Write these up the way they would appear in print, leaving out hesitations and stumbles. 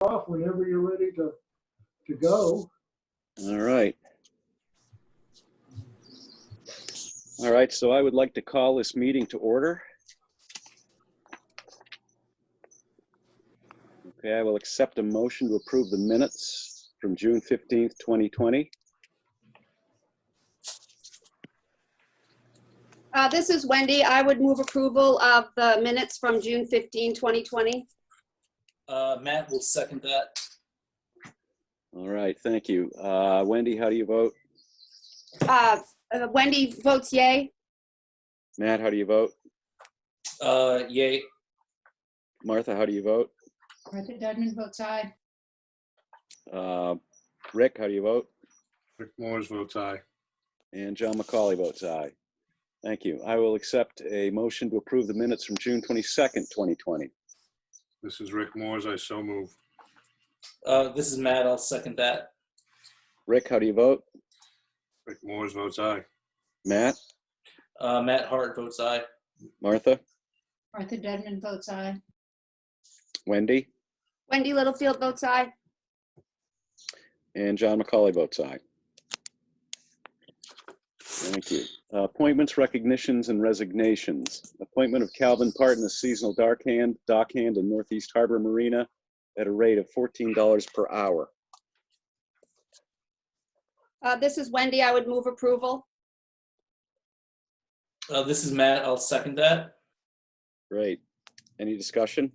off whenever you're ready to go. All right. All right, so I would like to call this meeting to order. Okay, I will accept a motion to approve the minutes from June 15th, 2020. This is Wendy. I would move approval of the minutes from June 15, 2020. Matt will second that. All right, thank you. Wendy, how do you vote? Wendy votes yay. Matt, how do you vote? Yay. Martha, how do you vote? Martha Dudman votes aye. Rick, how do you vote? Rick Moores votes aye. And John McCauley votes aye. Thank you. I will accept a motion to approve the minutes from June 22nd, 2020. This is Rick Moores. I so move. This is Matt. I'll second that. Rick, how do you vote? Rick Moores votes aye. Matt? Matt Hart votes aye. Martha? Martha Dudman votes aye. Wendy? Wendy Littlefield votes aye. And John McCauley votes aye. Thank you. Appointments, recognitions, and resignations. Appointment of Calvin Parton as seasonal dockhand in Northeast Harbor Marina at a rate of $14 per hour. This is Wendy. I would move approval. This is Matt. I'll second that. Great. Any discussion?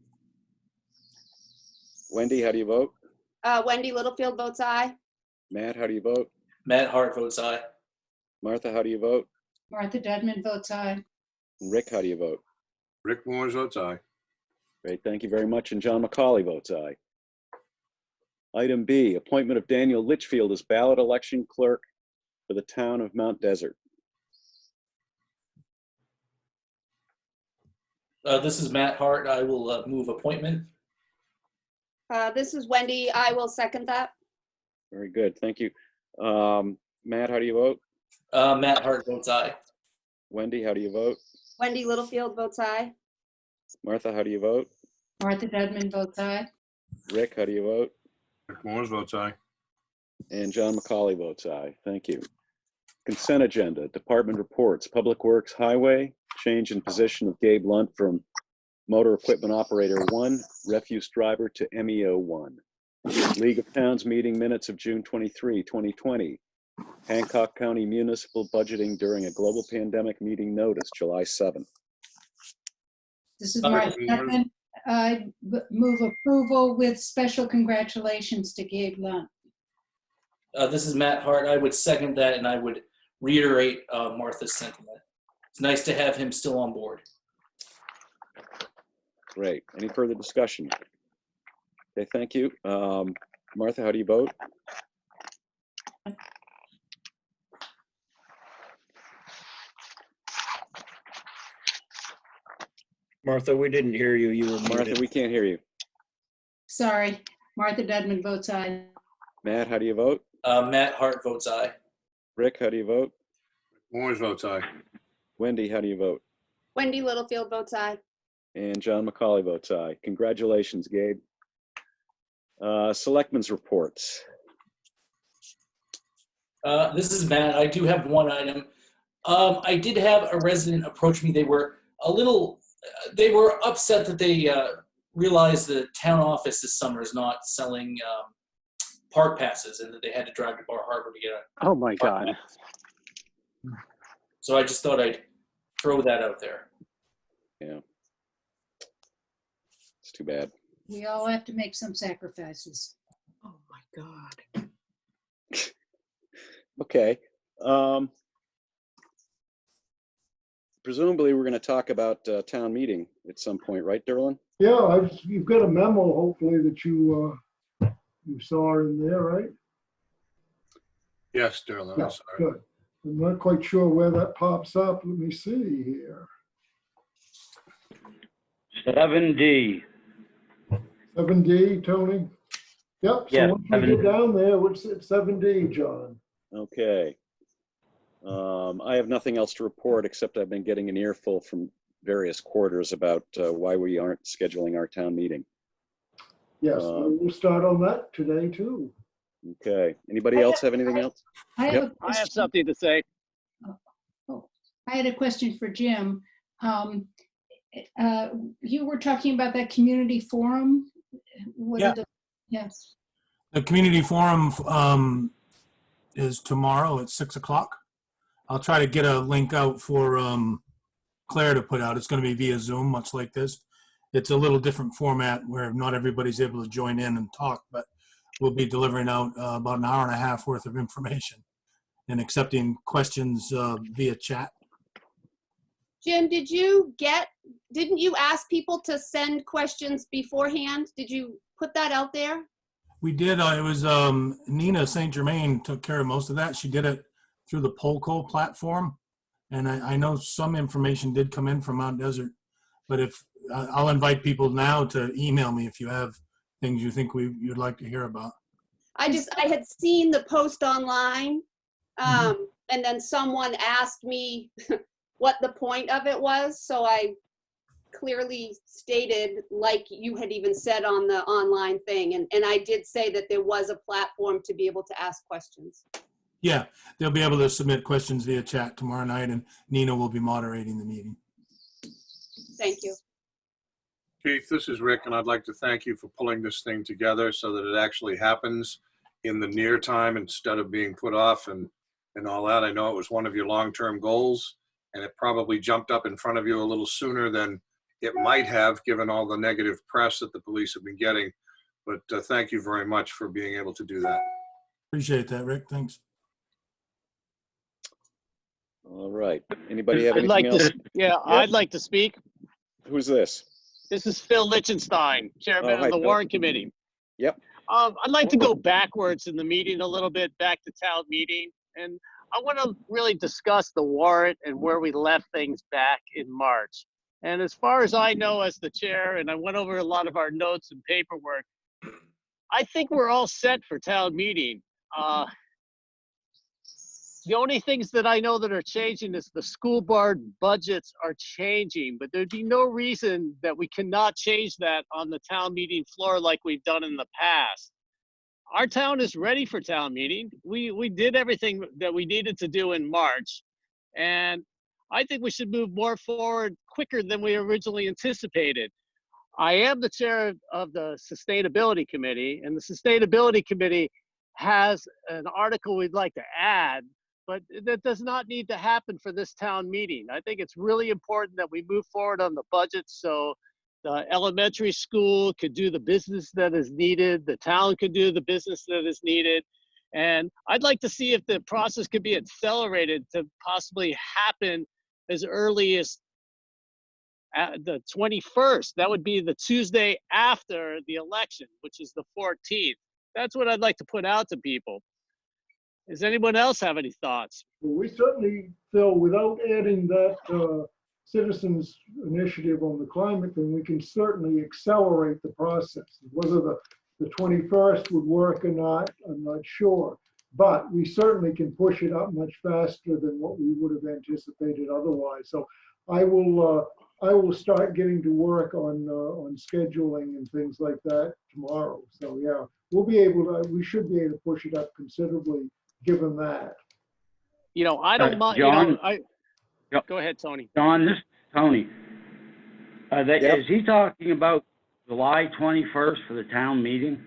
Wendy, how do you vote? Wendy Littlefield votes aye. Matt, how do you vote? Matt Hart votes aye. Martha, how do you vote? Martha Dudman votes aye. And Rick, how do you vote? Rick Moores votes aye. Great, thank you very much. And John McCauley votes aye. Item B, appointment of Daniel Litchfield as ballot election clerk for the town of Mount Desert. This is Matt Hart. I will move appointment. This is Wendy. I will second that. Very good, thank you. Matt, how do you vote? Matt Hart votes aye. Wendy, how do you vote? Wendy Littlefield votes aye. Martha, how do you vote? Martha Dudman votes aye. Rick, how do you vote? Rick Moores votes aye. And John McCauley votes aye. Thank you. Consent agenda, department reports, Public Works Highway, change in position of Gabe Lunt from Motor Equipment Operator 1, Refuse Driver to MEO 1. League of Towns meeting minutes of June 23, 2020. Hancock County Municipal Budgeting during a Global Pandemic meeting notice, July 7th. This is Martha Dudman. I move approval with special congratulations to Gabe Lunt. This is Matt Hart. I would second that, and I would reiterate Martha's sentiment. It's nice to have him still on board. Great. Any further discussion? Okay, thank you. Martha, how do you vote? Martha, we didn't hear you. You were Martha, muted. we can't hear you. Sorry, Martha Dudman votes aye. Matt, how do you vote? Matt Hart votes aye. Rick, how do you vote? Rick Moores votes aye. Wendy, how do you vote? Wendy Littlefield votes aye. And John McCauley votes aye. Congratulations, Gabe. Selectmen's reports. This is Matt. I do have one item. I did have a resident approach me. They were upset that they realized the town office this summer is not selling park passes and that they had to drive to Bar Harbor to get a Oh my park God. pass. So I just thought I'd throw that out there. Yeah. It's too bad. We all have to make some sacrifices. Oh my God. Okay. Presumably, we're going to talk about town meeting at some point, right, Derlin? Yeah, you've got a memo, hopefully, that you saw in there, right? Yes, Sterling. Yeah, I'm sorry. good. I'm not quite sure where that pops up. Let me see here. 7D. 7D, Tony? Yep, Yeah, so once we get down there, what's at 7D, John? Okay. I have nothing else to report except I've been getting an earful from various quarters about why we aren't scheduling our town meeting. Yes, we'll start on that today too. Okay. Anybody else have anything else? I have Yep. a I have question. something to say. Oh, I had a question for Jim. You were talking about that community forum. What Yeah. are the, yes, The community forum is tomorrow at 6 o'clock. I'll try to get a link out for Claire to put out. It's going to be via Zoom, much like this. It's a little different format where not everybody's able to join in and talk, but we'll be delivering out about an hour and a half worth of information and accepting questions via chat. Jim, didn't you ask people to send questions beforehand? Did you put that out there? We did. It was Nina St. Germain took care of most of that. She did it through the Polco platform. And I know some information did come in from Mount Desert, but if I'll invite people now to email me if you have things you think you'd like to hear about. I had seen the post online, and then someone asked me what the point of it was. So I clearly stated, like you had even said on the online thing. And I did say that there was a platform to be able to ask questions. Yeah, they'll be able to submit questions via chat tomorrow night, and Nina will be moderating the meeting. Thank you. Keith, this is Rick, and I'd like to thank you for pulling this thing together so that it actually happens in the near time instead of being put off and all that. I know it was one of your long-term goals, and it probably jumped up in front of you a little sooner than it might have, given all the negative press that the police have been getting. But thank you very much for being able to do that. Appreciate that, Rick. Thanks. All right. Anybody have I'd like anything else? to, yeah, I'd like to speak. Who's this? This is Phil Lichtenstein, Chairman hi, of the Phil. Warrant Committee. Yep. I'd like to go backwards in the meeting a little bit, back to town meeting. And I want to really discuss the warrant and where we left things back in March. And as far as I know as the chair, and I went over a lot of our notes and paperwork, I think we're all set for town meeting. The only things that I know that are changing is the school board budgets are changing, but there'd be no reason that we cannot change that on the town meeting floor like we've done in the past. Our town is ready for town meeting. We did everything that we needed to do in March, and I think we should move more forward quicker than we originally anticipated. I am the chair of the Sustainability Committee, and the Sustainability Committee has an article we'd like to add, but that does not need to happen for this town meeting. I think it's really important that we move forward on the budget so the elementary school could do the business that is needed, the town could do the business that is needed. And I'd like to see if the process could be accelerated to possibly happen as early as the 21st. That would be the Tuesday after the election, which is the 14th. That's what I'd like to put out to people. Does anyone else have any thoughts? Well, we certainly, Phil, without adding that citizens initiative on the climate, then we can certainly accelerate the process. Whether the 21st would work or not, I'm not sure. But we certainly can push it up much faster than what we would have anticipated otherwise. So I will start getting to work on scheduling and things like that tomorrow. So yeah, we should be able to push it up considerably given that. You know, I don't mind. John? You know, Yep. Go ahead, Tony. John, this is Tony. Yep. Is he talking about July 21st for the town meeting?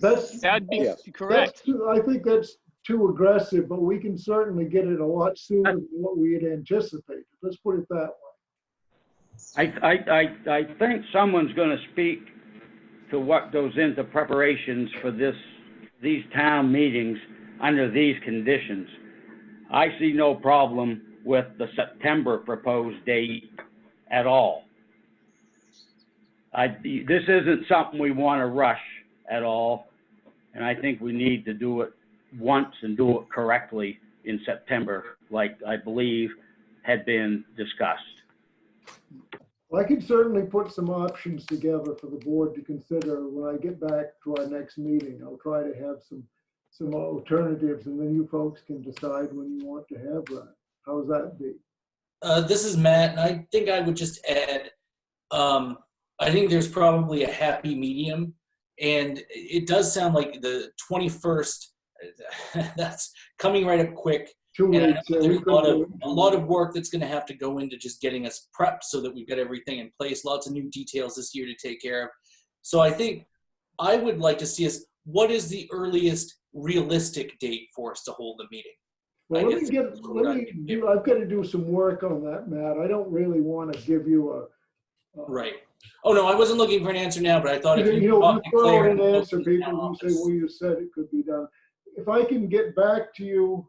That'd be Yeah. correct. I think that's too aggressive, but we can certainly get it a lot sooner than what we had anticipated. Let's put it that way. I think someone's going to speak to what goes into preparations for these town meetings under these conditions. I see no problem with the September proposed date at all. This isn't something we want to rush at all, and I think we need to do it once and do it correctly in September, like I believe had been discussed. I can certainly put some options together for the board to consider when I get back to our next meeting. I'll try to have some alternatives, and then you folks can decide when you want to have that. How's that be? This is Matt, and I think I would just add, I think there's probably a happy medium, and it does sound like the 21st, that's coming right up quick. 2 And I weeks. know Yeah, we there's couldn't do it in a 2 lot of weeks. work that's gonna have to go into just getting us prepped so that we've got everything in place, lots of new details this year to take care of. So I think I would like to see us, what is the earliest realistic date for us to hold the meeting? Well, I let me guess get, that's what let we're me gonna do, I've got to do some work on that, Matt. I don't really want to give you a. Right. Oh, no, I wasn't looking for an answer now, but I thought if You you know, talked you to throw Claire out and an the answer, town people who say, office. well, you said it could be done. If I can get back to you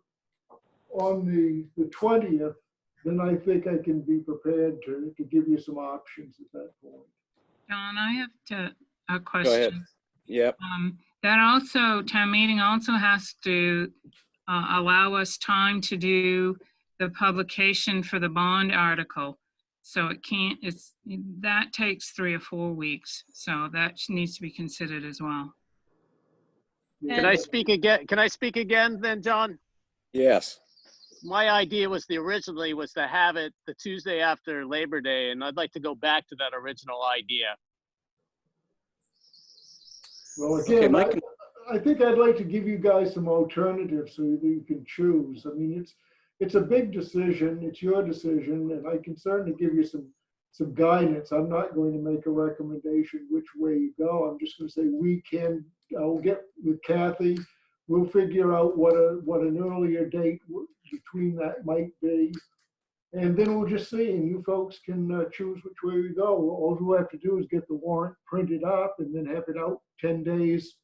on the 20th, then I think I can be prepared to give you some options at that point. John, I have a Go ahead. question. Yep. That also, town meeting also has to allow us time to do the publication for the bond article. So it can't, that takes 3 or 4 weeks. So that needs to be considered as well. Can I speak again? Can I speak again then, John? Yes. My idea was originally was to have it the Tuesday after Labor Day, and I'd like to go back to that original idea. Well, Okay, again, Mike. I think I'd like to give you guys some alternatives so that you can choose. I mean, it's a big decision. It's your decision, and I can certainly give you some guidance. I'm not going to make a recommendation which way you go. I'm just going to say I'll get with Kathy. We'll figure out what an earlier date between that might be. And then we'll just see, and you folks can choose which way we go. All you have to do is get the warrant printed up and then have it out 10 days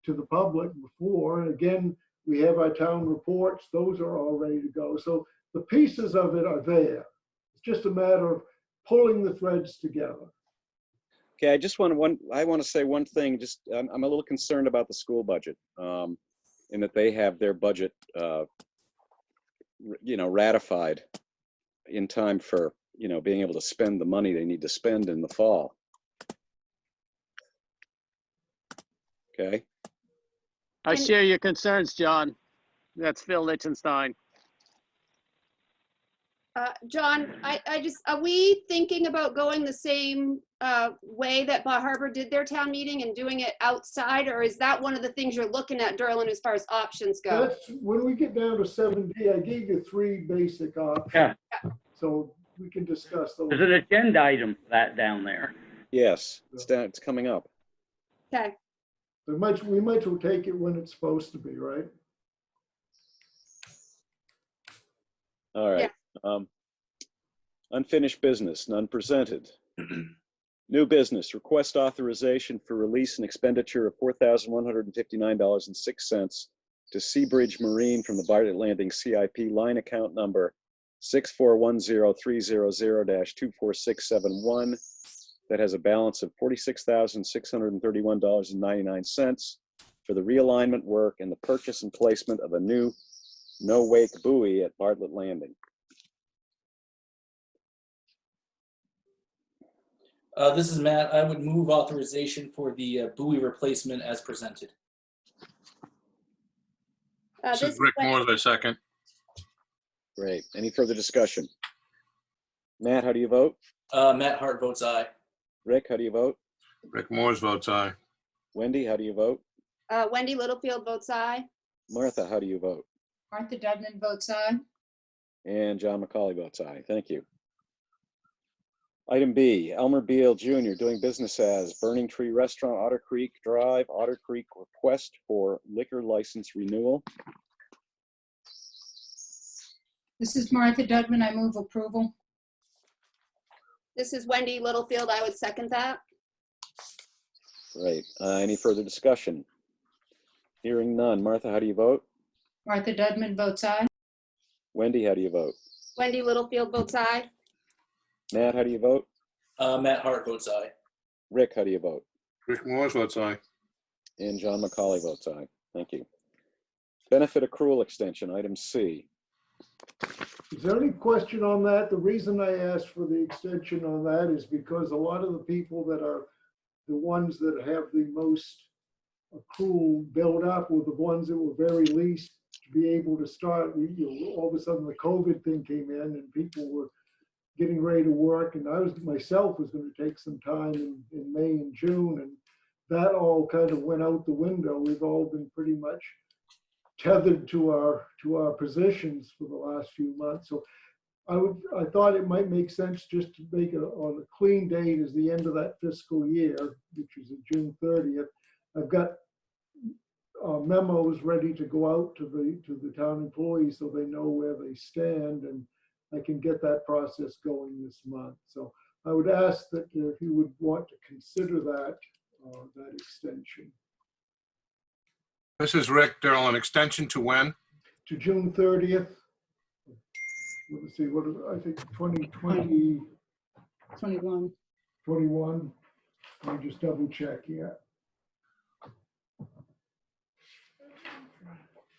to the public before. And again, we have our town reports. Those are all ready to go. So the pieces of it are there. It's just a matter of pulling the threads together. Okay, I want to say one thing. Just I'm a little concerned about the school budget, in that they have their budget, ratified in time for, being able to spend the money they need to spend in the fall. Okay. I share your concerns, John. That's Phil Lichtenstein. John, are we thinking about going the same way that Bar Harbor did their town meeting and doing it outside, or is that one of the things you're looking at, Derlin, as far as options go? That's when we get down to 7D, I gave you 3 basic options. Yeah, So we can discuss those. there's an agenda item for that down there. Yes, it's coming up. Okay. We might as well take it when it's supposed to be, right? All right. Unfinished business, none presented. New business, request authorization for release and expenditure of $4,159.06 to Seabridge Marine from the Bartlett Landing CIP line account number 6410300-24671 that has a balance of $46,631.99 for the realignment work and the purchase and placement of a new no-wake buoy at Bartlett Landing. This is Matt. I would move authorization for the buoy replacement as presented. This is Rick Moore, the second. Great. Any further discussion? Matt, how do you vote? Matt Hart votes aye. Rick, how do you vote? Rick Moore's votes aye. Wendy, how do you vote? Wendy Littlefield votes aye. Martha, how do you vote? Martha Dudman votes aye. And John McCauley votes aye. Thank you. Item B, Elmer Beal Jr. doing business as Burning Tree Restaurant, Otter Creek Drive, Otter Creek, request for liquor license renewal. This is Martha Dudman. I move approval. This is Wendy Littlefield. I would second that. Great. Any further discussion? Hearing none. Martha, how do you vote? Martha Dudman votes aye. Wendy, how do you vote? Wendy Littlefield votes aye. Matt, how do you vote? Matt Hart votes aye. Rick, how do you vote? Rick Moore's votes aye. And John McCauley votes aye. Thank you. Benefit accrual extension, item C. Is there any question on that? The reason I asked for the extension on that is because a lot of the people that are the ones that have the most accrual build up were the ones that were very least to be able to start. All of a sudden the COVID thing came in and people were getting ready to work, and I myself was going to take some time in May and June, and that all kind of went out the window. We've all been pretty much tethered to our positions for the last few months. So I thought it might make sense just to make on a clean date as the end of that fiscal year, which is June 30th. I've got memos ready to go out to the town employees so they know where they stand, and I can get that process going this month. So I would ask that if you would want to consider that extension. This is Rick Darrell. An extension to when? To June 30th. Let me see, I think 2020. 21. 21. Let me just double check here.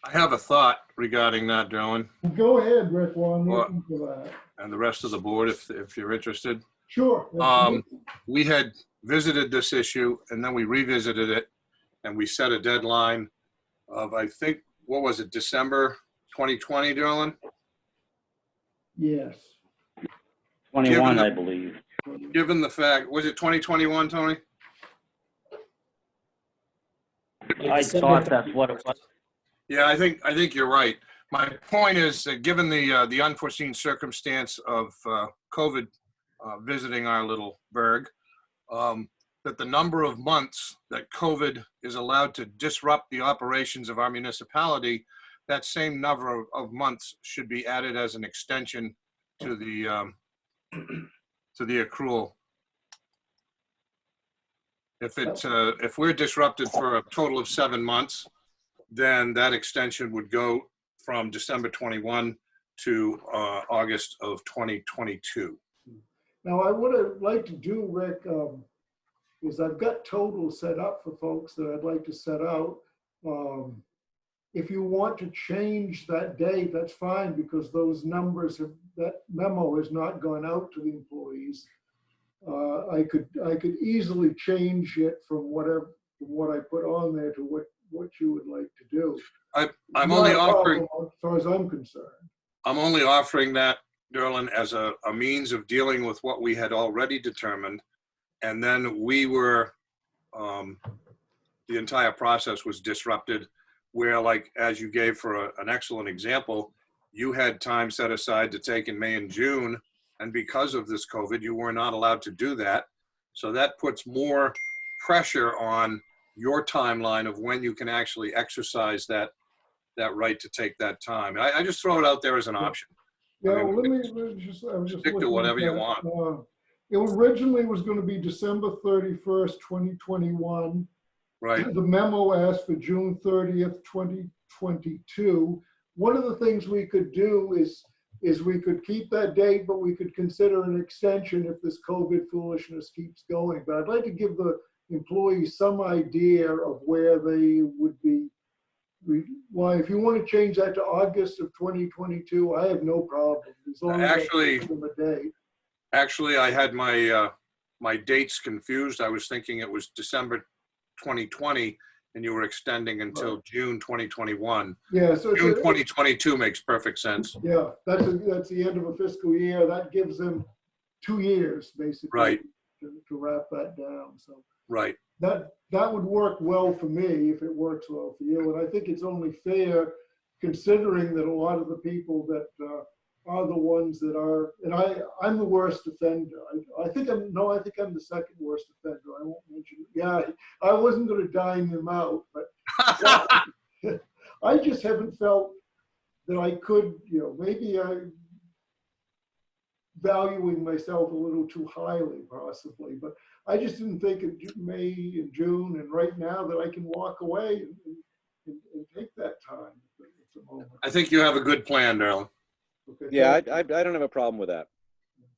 I have a thought regarding that, Darrell, Go ahead, Rick, while I'm looking for that. and the rest of the board, if you're interested. Sure. We had visited this issue, and then we revisited it, and we set a deadline of, I think, what was it, December 2020, Darrell? Yes. 21, I believe. Given the fact, was it 2021, Tony? I thought that's what it was. Yeah, I think you're right. My point is that given the unforeseen circumstance of COVID visiting our little burg, that the number of months that COVID is allowed to disrupt the operations of our municipality, that same number of months should be added as an extension to the accrual. If we're disrupted for a total of 7 months, then that extension would go from December 21 to August of 2022. Now, what I'd like to do, Rick, is I've got totals set up for folks that I'd like to set out. If you want to change that date, that's fine, because those numbers that memo has not gone out to the employees. I could easily change it from what I put on there to what you would like to do. I'm only offering, as far as I'm concerned. I'm only offering that, Darrell, as a means of dealing with what we had already determined. And then we were, the entire process was disrupted, where, like, as you gave for an excellent example, you had time set aside to take in May and June, and because of this COVID, you were not allowed to do that. So that puts more pressure on your timeline of when you can actually exercise that right to take that time. I just throw it out there as an option. Yeah, I mean, well, let me just stick to whatever you want. It originally was going to be December 31st, 2021. Right. The memo asked for June 30th, 2022. One of the things we could do is we could keep that date, but we could consider an extension if this COVID foolishness keeps going. But I'd like to give the employees some idea of where they would be. Why, if you want to change that to August of 2022, I have no problem. As long as I give them a date. Actually, I had my dates confused. I was thinking it was December 2020, and you were extending until June 2021. Yeah, so June 2022 makes perfect sense. Yeah, that's the end of a fiscal year. That gives them 2 years, basically, Right. to wrap that down. So Right. that would work well for me if it works well for you. And I think it's only fair, considering that a lot of the people that are the ones that are, and I'm the worst offender. I think I'm the second worst offender. I won't mention it. Yeah, I wasn't going to dine them out, but I just haven't felt that I could, maybe I'm valuing myself a little too highly, possibly, but I just didn't think of May and June and right now that I can walk away and take that time at the moment. I think you have a good plan, Darrell. Okay, Yeah, I don't have a problem with that.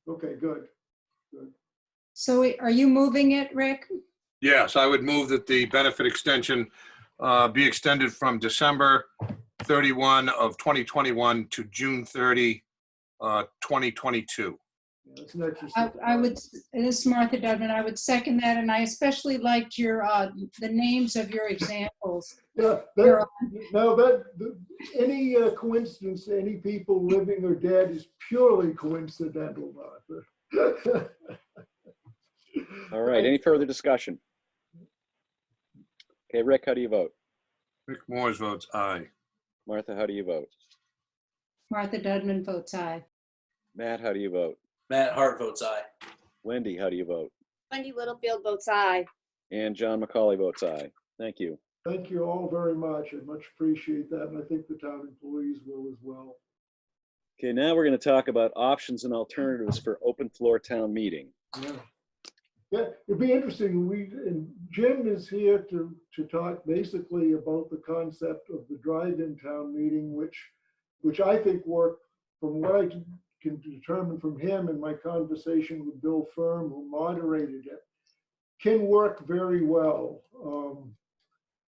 okay, good. So are you moving it, Rick? Yes, I would move that the benefit extension be extended from December 31 of 2021 to June 30, 2022. Yeah. It's an extra. I would, this is Martha Dudman, I would second that, and I especially liked your, the names of your examples. Yeah, any coincidence, any people living or dead is purely coincidental, Martha. All right, any further discussion? Okay, Rick, how do you vote? Rick Morris votes aye. Martha, how do you vote? Martha Dudman votes aye. Matt, how do you vote? Matt Hart votes aye. Wendy, how do you vote? Wendy Littlefield votes aye. And John McCauley votes aye. Thank you. Thank you all very much. I much appreciate that, and I think the town employees will as well. Okay, now we're going to talk about options and alternatives for open floor town meeting. Yeah. Yeah, it'd be interesting. And Jim is here to talk basically about the concept of the drive-in town meeting, which I think worked from what I can determine from him in my conversation with Bill Firm, who moderated it, can work very well.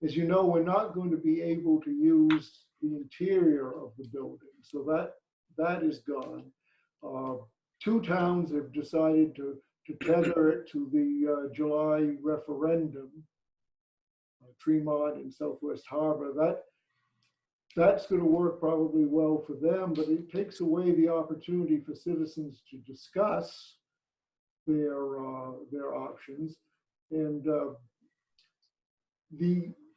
As you know, we're not going to be able to use the interior of the building, so that is gone. Two towns have decided to tether it to the July referendum, Tremont and Southwest Harbor. That's going to work probably well for them, but it takes away the opportunity for citizens to discuss their options. And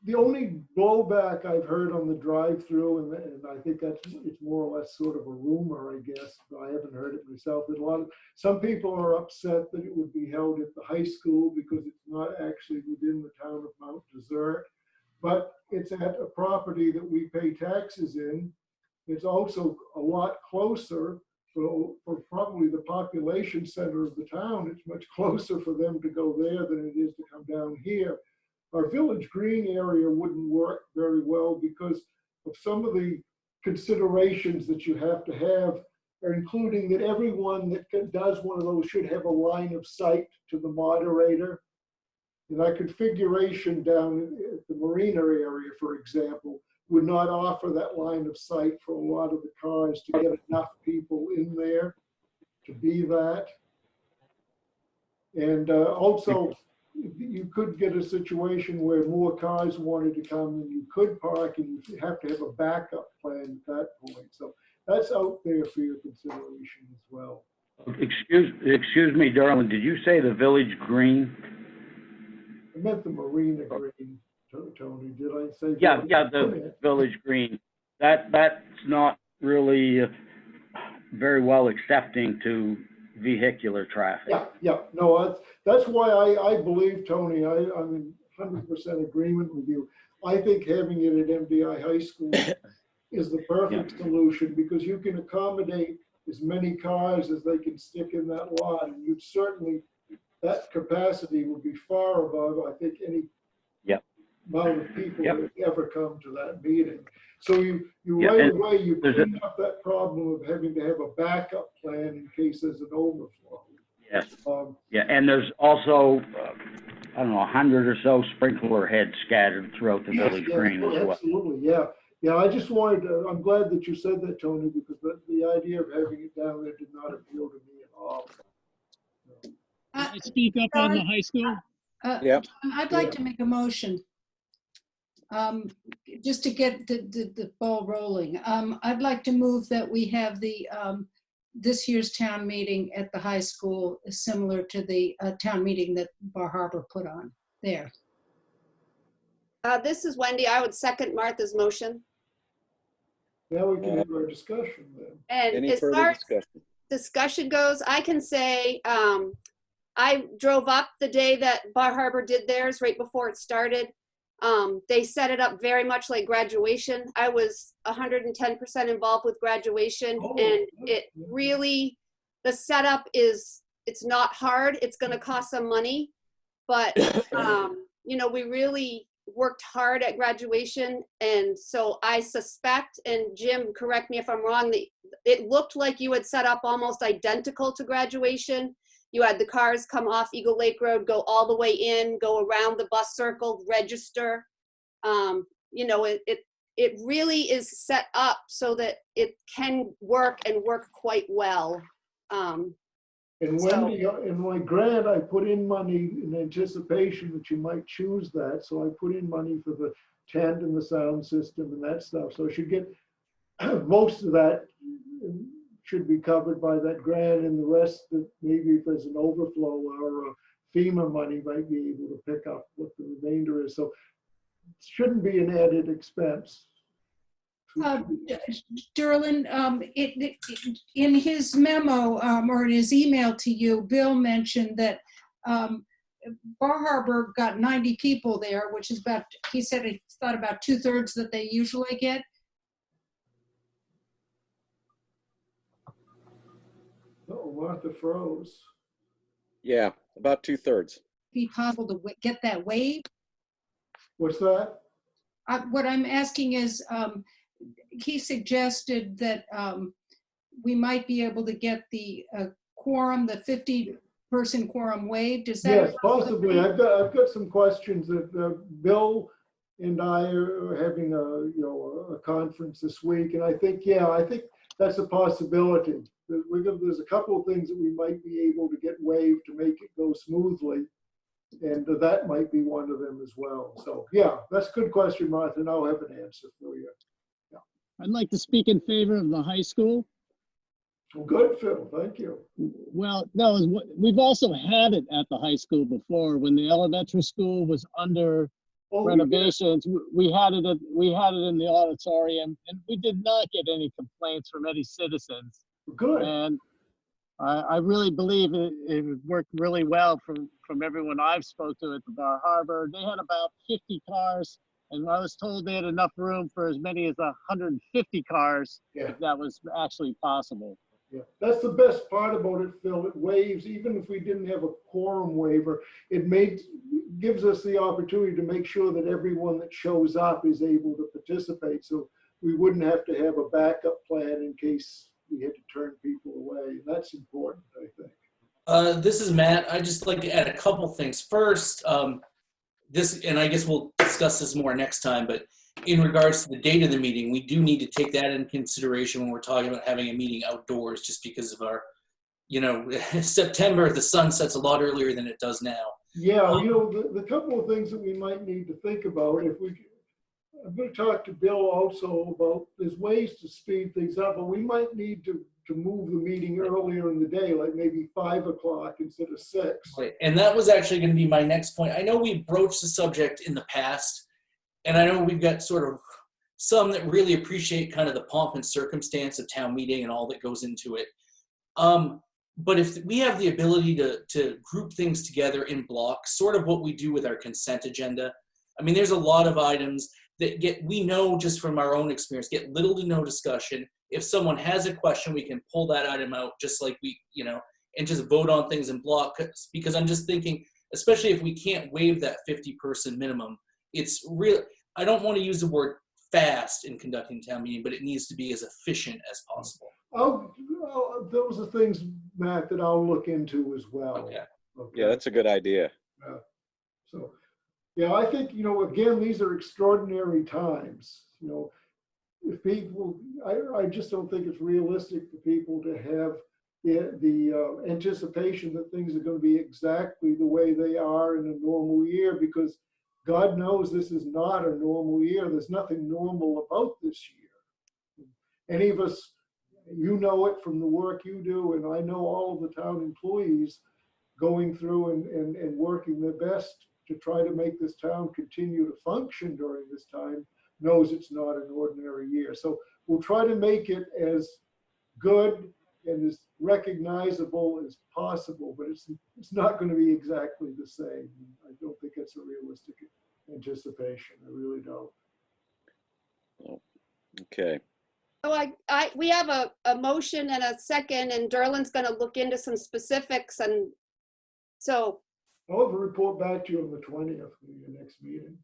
the only blowback I've heard on the drive-through, and I think it's more or less sort of a rumor, I guess, but I haven't heard it myself, that some people are upset that it would be held at the high school because it's not actually within the town of Mount Desert, but it's at a property that we pay taxes in. It's also a lot closer for probably the population center of the town. It's much closer for them to go there than it is to come down here. Our Village Green area wouldn't work very well because of some of the considerations that you have to have, including that everyone that does one of those should have a line of sight to the moderator. And that configuration down at the Marina area, for example, would not offer that line of sight for a lot of the cars to get enough people in there to be that. And also, you could get a situation where more cars wanted to come than you could park, and you have to have a backup plan at that point. So that's out there for your consideration as well. Excuse me, darling, did you say the Village Green? I meant the Marina Green, Tony. Did I say? Yeah, the Village Green. That's not really very well accepting to vehicular traffic. Yeah. No, that's why I believe, Tony, I'm in 100% agreement with you. I think having it at MDI High School is the perfect solution, because you can accommodate as many cars as they can stick in that lot, and you'd certainly, that capacity would be far above, I think, any amount of people that ever come to that meeting. So you right away, you clean up that problem of having to have a backup plan in case there's an overflow. Yes. And there's also, I don't know, 100 or so sprinkler heads scattered throughout the Village Green as well. Absolutely, yeah. I just wanted to, I'm glad that you said that, Tony, because the idea of having it down there did not appeal to me at all. Can I speak up on the high school? I'd like to make a motion. Just to get the ball rolling. I'd like to move that we have the this year's town meeting at the high school similar to the town meeting that Bar Harbor put on there. This is Wendy. I would second Martha's motion. Now we can have our discussion then. And Any as further far as discussion? discussion goes, I can say I drove up the day that Bar Harbor did theirs right before it started. They set it up very much like graduation. I was 110% involved with graduation, and it really, the setup is, it's not hard. It's going to cost some money, but you know, we really worked hard at graduation. And so I suspect, and Jim, correct me if I'm wrong, it looked like you had set up almost identical to graduation. You had the cars come off Eagle Lake Road, go all the way in, go around the bus circle, register. You know, it really is set up so that it can work and work quite well. And So- Wendy, in my grant, I put in money in anticipation that you might choose that. So I put in money for the tent and the sound system and that stuff. So I should get, most of that should be covered by that grant, and the rest, that maybe if there's an overflow, our FEMA money might be able to pick up what the remainder is. So it shouldn't be an added expense. Derlin, in his memo, or in his email to you, Bill mentioned that Bar Harbor got 90 people there, which is about, he said he thought about 2/3 that they usually get. Oh, Martha froze. Yeah, about 2/3. Be possible to get that waived? What's that? What I'm asking is, he suggested that we might be able to get the quorum, the 50-person quorum waived. Is that? Yes, possibly. I've got some questions that Bill and I are having a conference this week, and I think that's a possibility. There's a couple of things that we might be able to get waived to make it go smoothly, and that might be one of them as well. So yeah, that's a good question, Martha, and I'll have an answer for you. I'd like to speak in favor of the high school. Well, good, Phil. Thank you. Well, no, we've also had it at the high school before when the elementary school was under Oh, renovations. We had it in the auditorium, and we did not get any complaints from any citizens. Good. And I really believe it worked really well from everyone I've spoke to at the Bar Harbor. They had about 50 cars, and I was told they had enough room for as many as 150 cars, Yeah. if that was actually possible. Yeah, that's the best part about it, Phil. It waives, even if we didn't have a quorum waiver, gives us the opportunity to make sure that everyone that shows up is able to participate. So we wouldn't have to have a backup plan in case we had to turn people away. That's important, I think. This is Matt. I'd just like to add a couple things. First, this, and I guess we'll discuss this more next time, but in regards to the date of the meeting, we do need to take that into consideration when we're talking about having a meeting outdoors, just because of our, September, the sun sets a lot earlier than it does now. Yeah, the couple of things that we might need to think about, I'm going to talk to Bill also about, there's ways to speed things up, but we might need to move the meeting earlier in the day, like maybe 5 o'clock instead of 6. Right. And that was actually going to be my next point. I know we broached the subject in the past, and I know we've got sort of some that really appreciate kind of the pomp and circumstance of town meeting and all that goes into it. But if we have the ability to group things together in blocks, sort of what we do with our consent agenda, I mean, there's a lot of items that we know just from our own experience, get little to no discussion. If someone has a question, we can pull that item out just like and just vote on things in block. Because I'm just thinking, especially if we can't waive that 50-person minimum, it's real. I don't want to use the word fast in conducting town meeting, but it needs to be as efficient as possible. Those are things, Matt, that I'll look into as well. Okay. Yeah, that's a good idea. So, yeah, I think, again, these are extraordinary times. If people, I just don't think it's realistic for people to have the anticipation that things are going to be exactly the way they are in a normal year, because God knows this is not a normal year. There's nothing normal about this year. Any of us, it from the work you do, and I know all of the town employees going through and working their best to try to make this town continue to function during this time, knows it's not an ordinary year. So we'll try to make it as good and as recognizable as possible, but it's not going to be exactly the same. I don't think it's a realistic anticipation. I really don't. Okay. So we have a motion and a second, and Derlin's going to look into some specifics, and so. I'll have a report back to you on the 20th for your next meeting.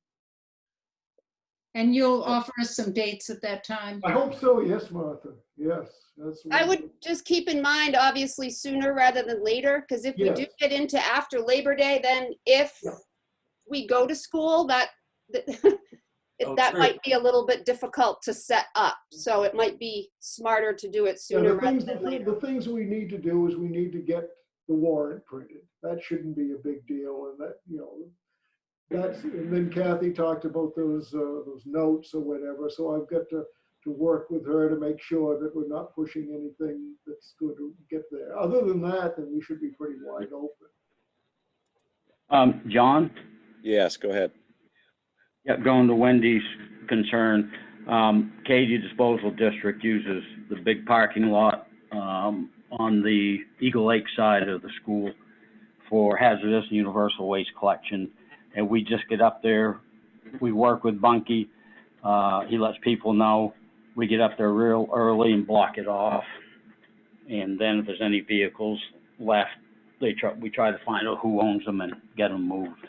And you'll offer us some dates at that time? I hope so, yes, Martha. Yes. I would just keep in mind, obviously, sooner rather than later, because if we do get into after Labor Day, then if we go to school, that might be a little bit difficult to set up. So it might be smarter to do it sooner rather than later. The things we need to do is we need to get warrant printed. That shouldn't be a big deal, and that, and then Kathy talked about those notes or whatever, so I've got to work with her to make sure that we're not pushing anything that's going to get there. Other than that, then we should be pretty wide open. John? Yes, go ahead. Yeah, going to Wendy's concern, Katy Disposal District uses the big parking lot on the Eagle Lake side of the school for hazardous and universal waste collection. And we just get up there, we work with Bunky. He lets people know. We get up there real early and block it off. And then if there's any vehicles left, we try to find out who owns them and get them moved.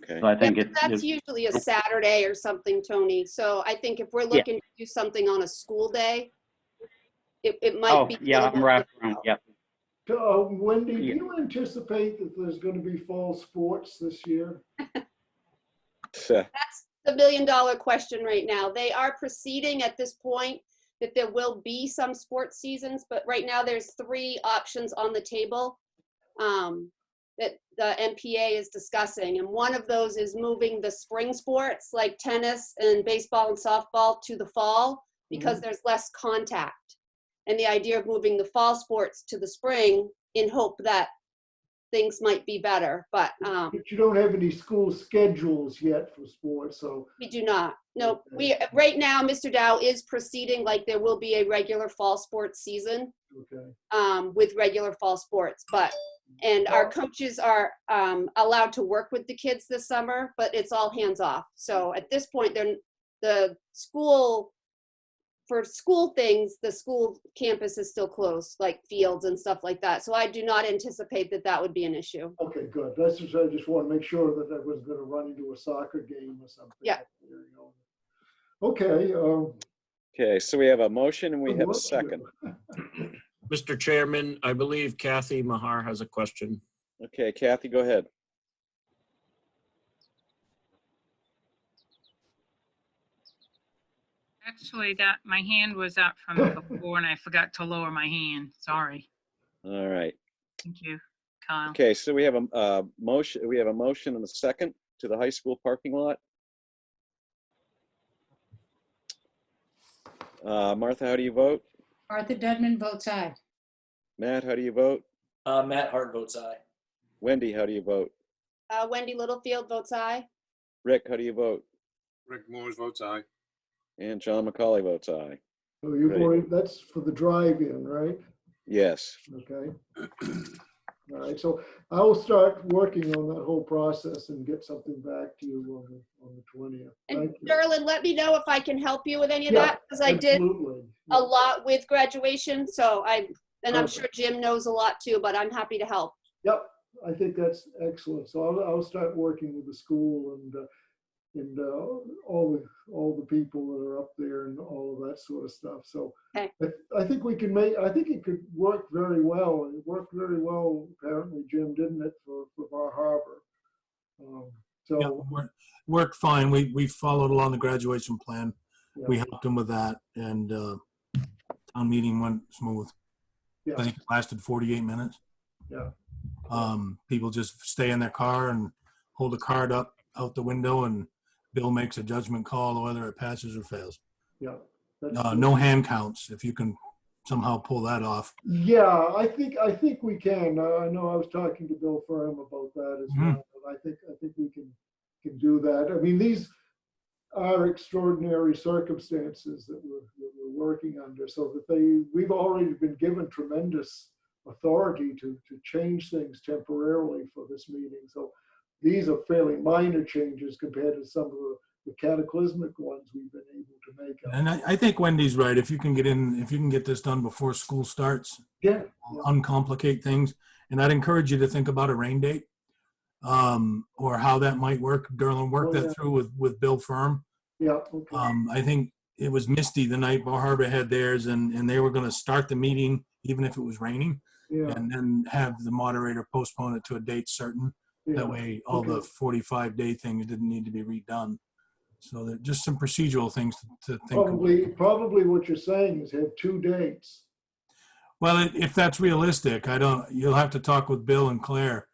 Okay. So I think That's usually a Saturday or something, Tony. So I think if we're looking to do something on a school day, it might be. Oh, yeah, I'm wrapped around, yeah. Wendy, do you anticipate that there's going to be fall sports this year? That's the $1 million question right now. They are proceeding at this point that there will be some sports seasons, but right now there's 3 options on the table that the MPA is discussing. And one of those is moving the spring sports like tennis and baseball and softball to the fall because there's less contact. And the idea of moving the fall sports to the spring in hope that things might be better, but you don't have any school schedules yet for sports, so. We do not. No, right now, Mr. Dow is proceeding like there will be a regular fall sports season with regular fall sports, and our coaches are allowed to work with the kids this summer, but it's all hands off. So at this point, for school things, the school campus is still closed, like fields and stuff like that. So I do not anticipate that would be an issue. Okay, good. That's just, I just want to make sure that I was going to run into a soccer game or something. Yeah. Okay. Okay, so we have a motion and we have a second. Mr. Chairman, I believe Kathy Mahar has a question. Okay, Kathy, go ahead. Actually, my hand was up from before and I forgot to lower my hand. Sorry. All right. Thank you, Kyle. Okay, so we have a motion. We have a motion and a second to the high school parking lot. Martha, how do you vote? Martha Dudman votes aye. Matt, how do you vote? Matt Hart votes aye. Wendy, how do you vote? Wendy Littlefield votes aye. Rick, how do you vote? Rick Moores votes aye. And John McCauley votes aye. So you've Great. already, that's for the drive-in, right? Yes. Okay. All right, so I will start working on that whole process and get something back to you on the 20th. And Thank you. Darlene, let me know if I can help you with any of Yeah, that, because I did absolutely. a lot with graduation. So I'm Perfect. sure Jim knows a lot too, but I'm happy to help. Yep, I think that's excellent. So I'll start working with the school and all the people that are up there and all of that sort of stuff. So Okay. I think we can I think it could work very well. And it worked very well, apparently, Jim, didn't it, for Bar Harbor? Yeah, worked fine. We followed along the graduation plan. Yeah. We helped them with that, and town meeting went smooth. Yeah. I think it lasted 48 minutes. Yeah. People just stay in their car and hold the card up out the window, and Bill makes a judgment call whether it passes or fails. Yeah. No hand counts, if you can somehow pull that off. Yeah, I think we can. I know I was talking to Bill Firm about that as well. But I think we can do that. I mean, these are extraordinary circumstances that we're working under, so that we've already been given tremendous authority to change things temporarily for this meeting. So these are fairly minor changes compared to some of the cataclysmic ones we've been able to make. And I think Wendy's right. If you can get this done before school starts, uncomplicate things. And I'd encourage you to think about a rain date, or how that might work. Derlin worked that through with Bill Firm. Yeah. Okay. I think it was misty the night Bar Harbor had theirs, and they were going to start the meeting even if it was raining, and then have the moderator postpone it to a date certain. That way, all the 45-day things didn't need to be redone. So there just some procedural things to think about. Probably what you're saying is have 2 dates. Well, if that's realistic, you'll have to talk with Bill and Claire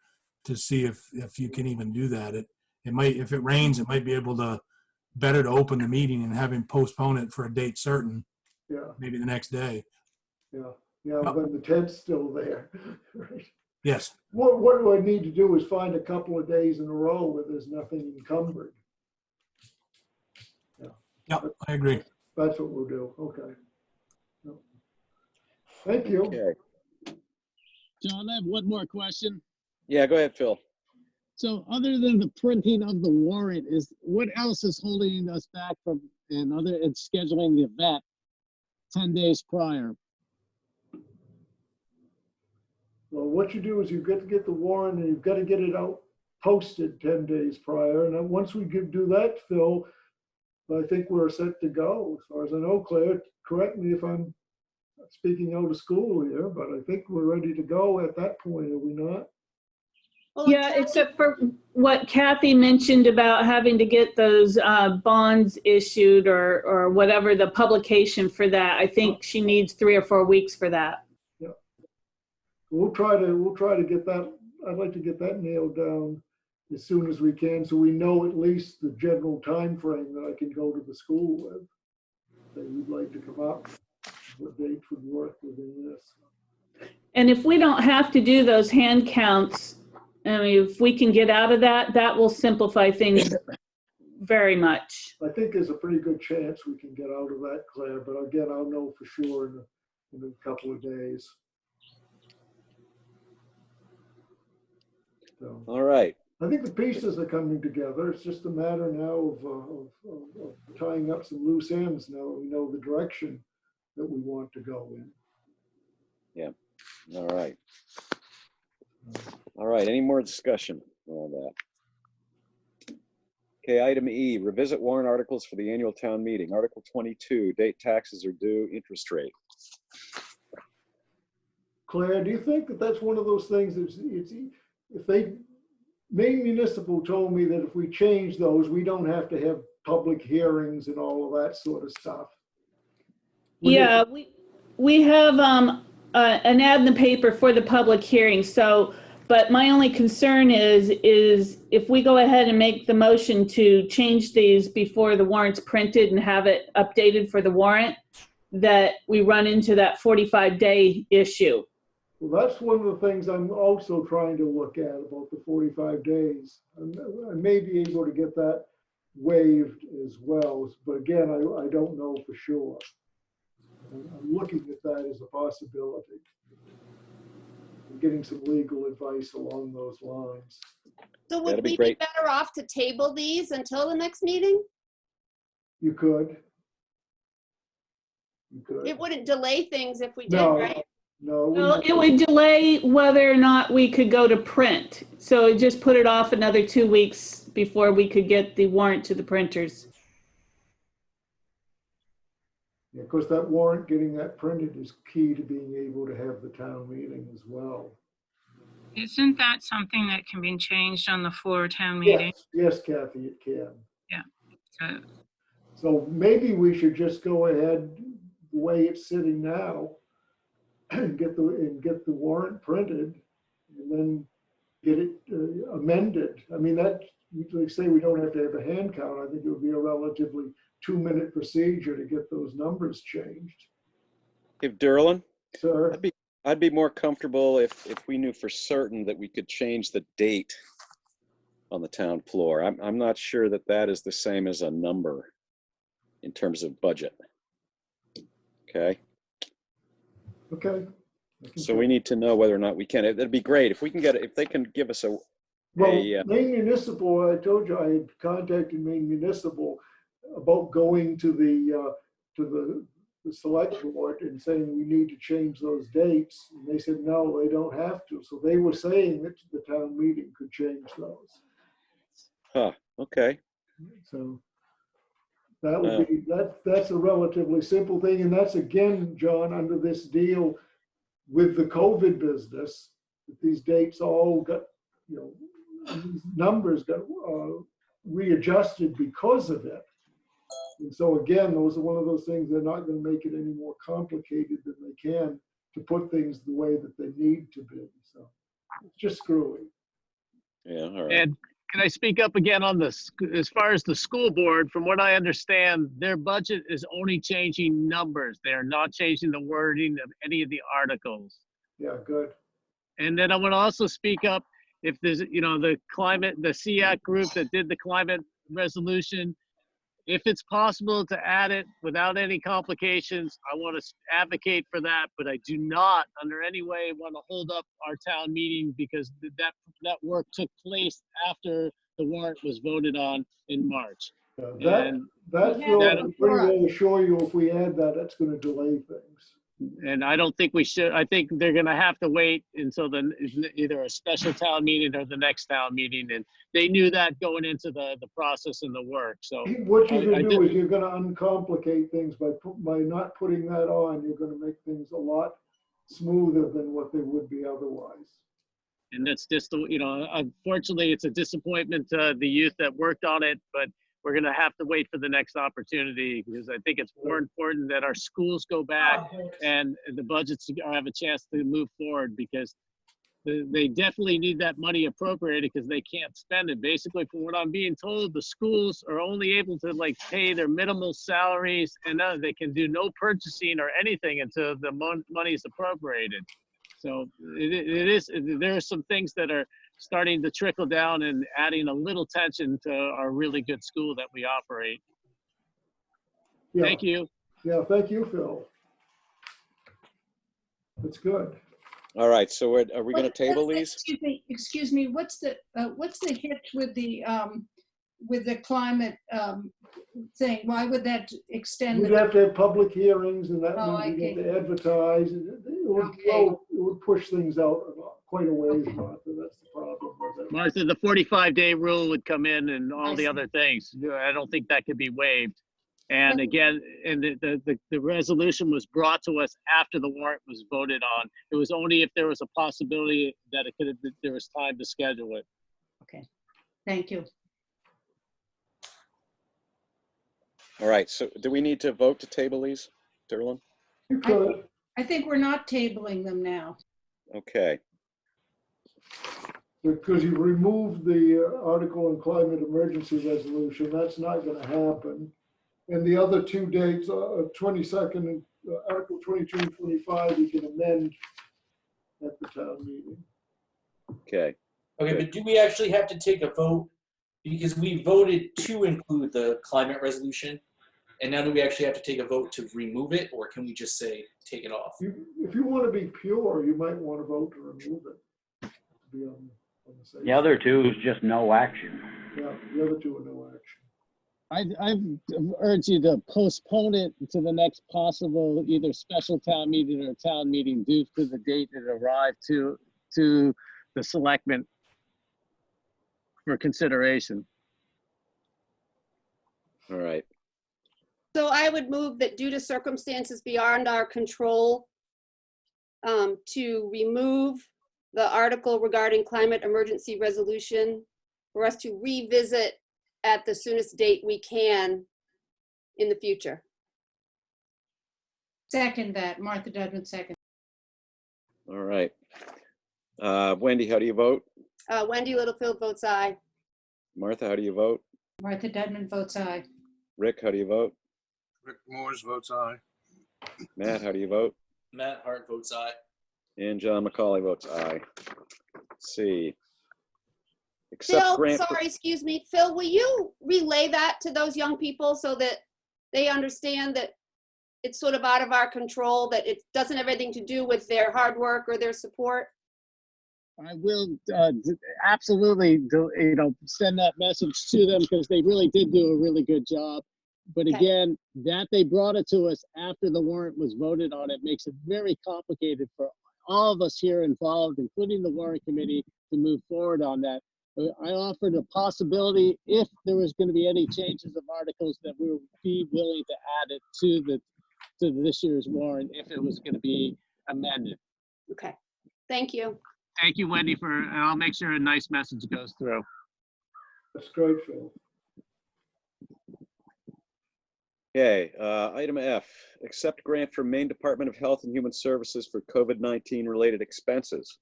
to see if you can even do that. It might, if it rains, it might be able to, better to open the meeting and have him postpone it for a date certain, Yeah, maybe the next day. yeah, but the tent's still there. Right. Yes. What do I need to do is find a couple of days in a row where there's nothing encumbered. Yeah, I agree. That's what we'll do. Okay. Thank you. Okay. John, I have one more question. Yeah, go ahead, Phil. So other than the printing of the warrant, what else is holding us back from and scheduling the event 10 days prior? Well, what you do is you've got to get the warrant and you've got to get it out posted 10 days prior. And then once we do that, Phil, I think we're set to go. As far as I know, Claire, correct me if I'm speaking out of school here, but I think we're ready to go at that point, are we not? Well, Yeah, except for what Kathy mentioned about having to get those bonds issued or whatever the publication for that. I think she needs 3 or 4 weeks for that. Yeah. We'll try to get that. I'd like to get that nailed down as soon as we can, so we know at least the general time frame that I can go to the school with. That you'd like to come up, what date would work within this. And if we don't have to do those hand counts, I mean, if we can get out of that, that will simplify things very much. I think there's a pretty good chance we can get out of that, Claire, but again, I'll know for sure in a couple of days. So, All right. I think the pieces are coming together. It's just a matter now of tying up some loose ends now that we know the direction that we want to go in. Yeah. All right. All right. Any more discussion on that? Okay. Item E, revisit warrant articles for the annual town meeting. Article 22, date taxes are due, interest rate. Claire, do you think that that's one of those things that's, if they, Maine Municipal told me that if we change those, we don't have to have public hearings and all of that sort of stuff. Yeah, we have an ad in the paper for the public hearing. So, but my only concern is if we go ahead and make the motion to change these before the warrant's printed and have it updated for the warrant, that we run into that 45-day issue. Well, that's one of the things I'm also trying to look at about the 45 days. I may be able to get that waived as well, but again, I don't know for sure. I'm looking at that as a possibility. I'm getting some legal advice along those lines. So would That'd be we great. be better off to table these until the next meeting? You could. You could. It wouldn't delay things if we did, No. right? No. Well, it would delay whether or not we could go to print. So it just put it off another 2 weeks before we could get the warrant to the printers. Yeah, of course, that warrant, getting that printed is key to being able to have the town meeting as well. Isn't that something that can be changed on the floor of town meeting? Yes, Kathy, it can. Yeah. So maybe we should just go ahead the way it's sitting now and get the warrant printed and then get it amended. I mean, that, like say we don't have to have a hand count. I think it would be a relatively 2-minute procedure to get those numbers changed. If Derlin, Sir? I'd be more comfortable if we knew for certain that we could change the date on the town floor. I'm not sure that that is the same as a number in terms of budget. Okay. Okay. So we need to know whether or not we can. It'd be great if we can get it, if they can give us Well, Maine Municipal, I told you I had contacted Maine Municipal about going to the select board and saying we need to change those dates. And they said, no, they don't have to. So they were saying that the town meeting could change those. Huh, okay. So that would be, that's a relatively simple thing. And that's again, John, under this deal with the COVID business, that these dates all got, these numbers got readjusted because of it. And so again, those are one of those things, they're not going to make it any more complicated than they can to put things the way that they need to be. So it's just screwy. Yeah, all right. And can I speak up again on this? As far as the school board, from what I understand, their budget is only changing numbers. They are not changing the wording of any of the articles. Yeah, good. And then I want to also speak up if there's, the SEAC group that did the climate resolution, if it's possible to add it without any complications, I want to advocate for that, but I do not under any way want to hold up our town meeting because that work took place after the warrant was voted on in March. And That We have will it pretty before us. well assure you if we add that, it's going to delay things. And I don't think we should. I think they're going to have to wait until either a special town meeting or the next town meeting. And they knew that going into the process and the work. So What you're I going to do did- is you're going to uncomplicate things by not putting that on. You're going to make things a lot smoother than what they would be otherwise. and that's just, unfortunately, it's a disappointment to the youth that worked on it, but we're going to have to wait for the next opportunity because I think it's more important that our schools go back and the budgets have a chance to move forward because they definitely need that money appropriated because they can't spend it. Basically, from what I'm being told, the schools are only able to pay their minimal salaries and they can do no purchasing or anything until the money is appropriated. So there are some things that are starting to trickle down and adding a little tension to our really good school that we operate. Yeah. Thank you. Yeah, thank you, Phil. That's good. All right, so are we going to table these? Excuse me, what's the hitch with the climate thing? Why would that extend? We'd have to have public hearings and that Oh, means we'd have okay. to advertise. It would push things out quite a ways, Martha. That's the problem with it. Martha, the 45-day rule would come in and all I the see. other things. I don't think that could be waived. And again, and the resolution was brought to us after the warrant was voted on. It was only if there was a possibility that there was time to schedule it. Okay, thank you. All right, so do we need to vote to table these, Derlin? You could. I think we're not tabling them now. Okay, Because you removed the article on climate emergency resolution, that's not going to happen. And the other two dates, 22nd and Article 22 and 25, you can amend at the town meeting. okay. Okay, but do we actually have to take a vote? Because we voted to include the climate resolution. And now do we actually have to take a vote to remove it, or can we just say, take it off? If you want to be pure, you might want to vote to remove it. To be on the safe The other two is just no action. side. Yeah, the other two are no action. I've urged you to postpone it to the next possible either special town meeting or town meeting due to the date it arrived to the selectmen for consideration. All right, So I would move that due to circumstances beyond our control, to remove the article regarding climate emergency resolution for us to revisit at the soonest date we can in the future. Second that, Martha Dudman, second. all right. Wendy, how do you vote? Wendy Littlefield votes aye. Martha, how do you vote? Martha Dudman votes aye. Rick, how do you vote? Rick Moores votes aye. Matt, how do you vote? Matt Hart votes aye. And John McCauley votes aye. Let's see. Accept Phil, grant. sorry, excuse me. Phil, will you relay that to those young people so that they understand that it's sort of out of our control, that it doesn't have anything to do with their hard work or their support? I will absolutely send that message to them because they really did do a really good job. But Okay. again, that they brought it to us after the warrant was voted on, it makes it very complicated for all of us here involved, including the warrant committee, to move forward on that. I offered a possibility if there was going to be any changes of articles that we would be willing to add it to this year's warrant if it was going to be amended. Okay, thank you. Thank you, Wendy, and I'll make sure a nice message goes through. That's great, Phil. Okay, item F, accept grant from Maine Department of Health and Human Services for COVID-19 related expenses.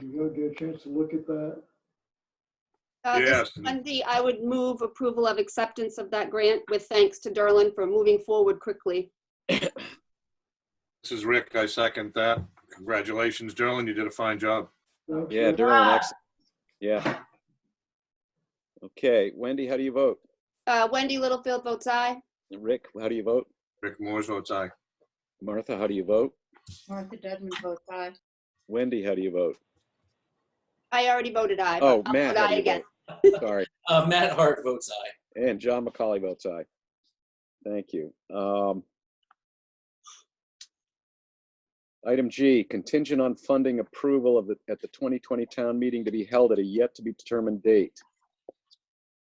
You get a chance to look at that? This Yes. Monday, I would move approval of acceptance of that grant with thanks to Derlin for moving forward quickly. This is Rick. I second that. Congratulations, Derlin. You did a fine job. Thanks, Yeah, Rick. Derlin, excellent. Yeah. Okay, Wendy, how do you vote? Wendy Littlefield votes aye. Rick, how do you vote? Rick Moores votes aye. Martha, how do you vote? Martha Dedman votes aye. Wendy, how do you vote? I already voted aye. Oh, but I'll Matt, vote how aye do you again. vote? Sorry. Matt Hart votes aye. And John McCauley votes aye. Thank you. Item G, contingent on funding approval of at the 2020 town meeting to be held at a yet to be determined date.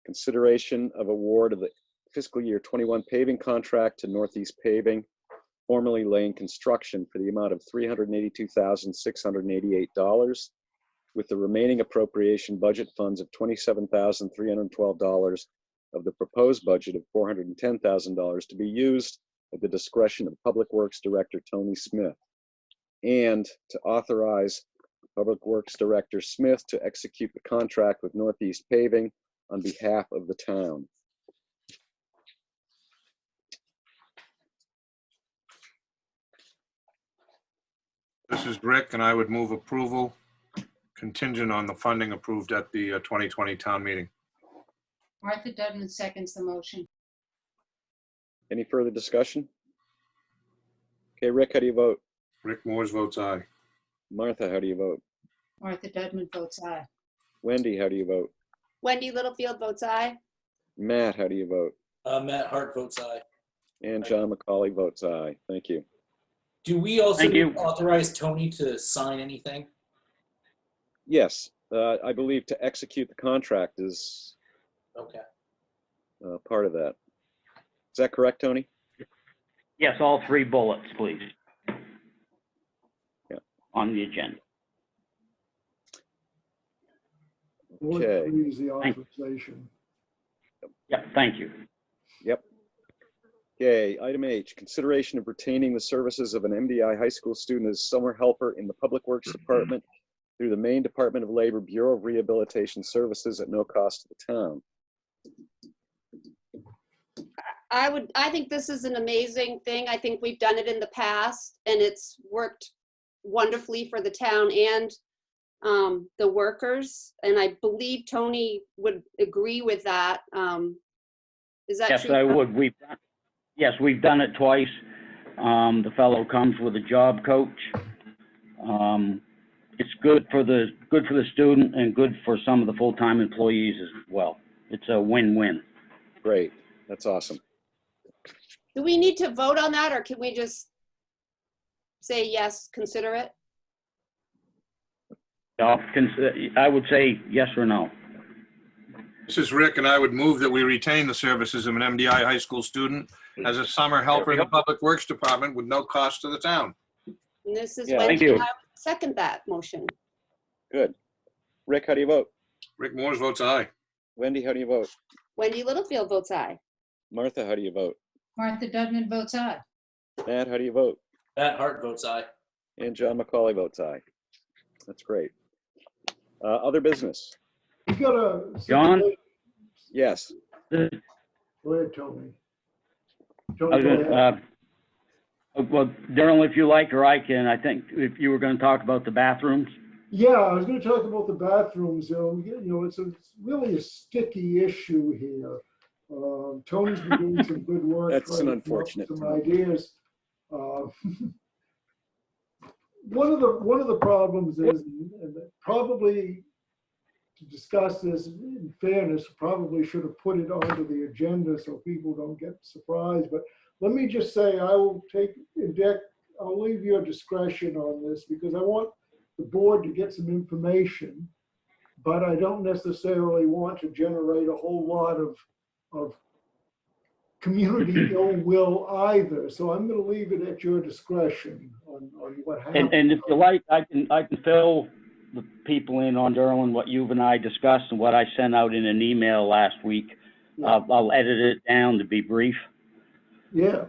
Consideration of award of the fiscal year 21 paving contract to Northeast Paving, formerly Lane Construction, for the amount of $382,688, with the remaining appropriation budget funds of $27,312 of the proposed budget of $410,000 to be used at the discretion of Public Works Director Tony Smith, and to authorize Public Works Director Smith to execute the contract with Northeast Paving on behalf of the town. This is Rick, and I would move approval contingent on the funding approved at the 2020 town meeting. Martha Dedman seconds the motion. Any further discussion? Okay, Rick, how do you vote? Rick Moores votes aye. Martha, how do you vote? Martha Dedman votes aye. Wendy, how do you vote? Wendy Littlefield votes aye. Matt, how do you vote? Matt Hart votes aye. And John McCauley votes aye. Thank you. Do we also Thank you. authorize Tony to sign anything? Yes, I believe to execute the contract is Okay. part of that. Is that correct, Tony? Yes, all three bullets, please. Yeah. On the agenda. Board Okay. agrees the Thank- authorization. Yep, thank you. Yep. Okay, item H, consideration of retaining the services of an MDI high school student as summer helper in the Public Works Department through the Maine Department of Labor Bureau of Rehabilitation Services at no cost to the town. I think this is an amazing thing. I think we've done it in the past and it's worked wonderfully for the town and the workers. And I believe Tony would agree with that. Is that Yes, true? I would. We've done it twice. The fellow comes with a job coach. It's good for the student and good for some of the full-time employees as well. It's a win-win. Great, that's awesome. Do we need to vote on that or can we just say yes, consider it? I would say yes or no. This is Rick, and I would move that we retain the services of an MDI high school student as a summer helper in the Public Works Department with no cost to the town. And this is Yeah. when Thank you. I would second that motion. Good. Rick, how do you vote? Rick Moores votes aye. Wendy, how do you vote? Wendy Littlefield votes aye. Martha, how do you vote? Martha Dedman votes aye. Matt, how do you vote? Matt Hart votes aye. And John McCauley votes aye. That's great. Other business? You got a. John? Yes. Go ahead, Tony. I Tony, was go gonna, ahead. well, Darrell, if you like, or I can, I think if you were going to talk about the bathrooms. Yeah, I was going to talk about the bathrooms. It's really a sticky issue here. Tony's been doing some good work. That's trying an to come up with unfortunate some thing. ideas. One of the problems is, and probably to discuss this in fairness, probably should have put it onto the agenda so people don't get surprised. But let me just say, I'll leave your discretion on this because I want the board to get some information, but I don't necessarily want to generate a whole lot of community ill will either. So I'm going to leave it at your discretion on what happens. And if you like, I can fill the people in on Darrell and what you and I discussed and what I sent out in an email last week. Yeah. I'll edit it down to be brief. Yes.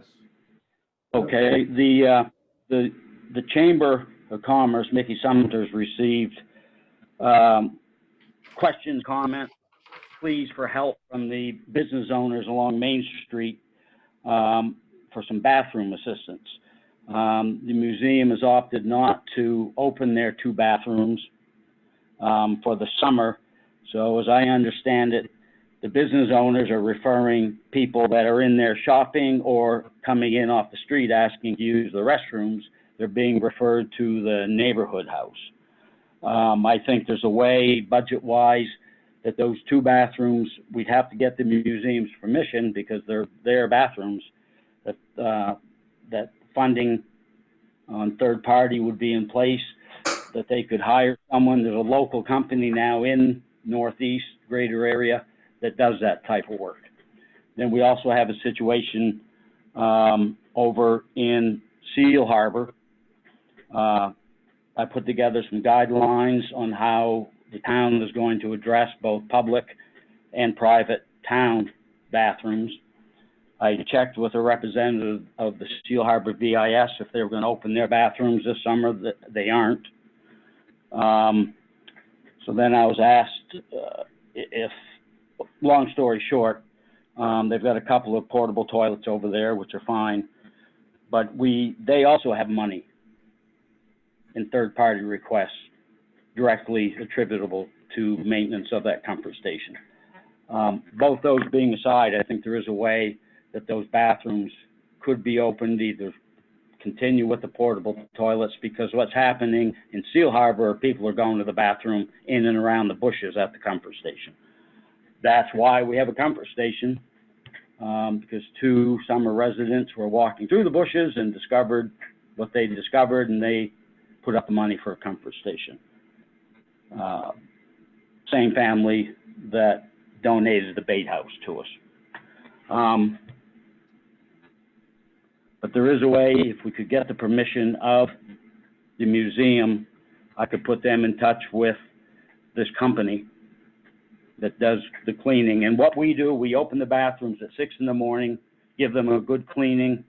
Okay, the Chamber of Commerce, Mickey Summer's received questions, comments, pleas for help from the business owners along Main Street for some bathroom assistance. The museum has opted not to open their 2 bathrooms for the summer. So as I understand it, the business owners are referring people that are in there shopping or coming in off the street asking to use the restrooms. They're being referred to the neighborhood house. I think there's a way, budget-wise, that those 2 bathrooms, we'd have to get the museum's permission because they're their bathrooms, that funding on third party would be in place, that they could hire someone. There's a local company now in Northeast greater area that does that type of work. Then we also have a situation over in Seal Harbor. I put together some guidelines on how the town is going to address both public and private town bathrooms. I checked with a representative of the Seal Harbor BIS if they were going to open their bathrooms this summer. They aren't. So then I was asked if, long story short, they've got a couple of portable toilets over there, which are fine, but they also have money in third-party requests directly attributable to maintenance of that comfort station. Both those being aside, I think there is a way that those bathrooms could be opened, either continue with the portable toilets, because what's happening in Seal Harbor, people are going to the bathroom in and around the bushes at the comfort station. That's why we have a comfort station, because 2 summer residents were walking through the bushes and discovered what they discovered, and they put up the money for a comfort station. Same family that donated the bait house to us. But there is a way, if we could get the permission of the museum, I could put them in touch with this company that does the cleaning. And what we do, we open the bathrooms at 6 in the morning, give them a good cleaning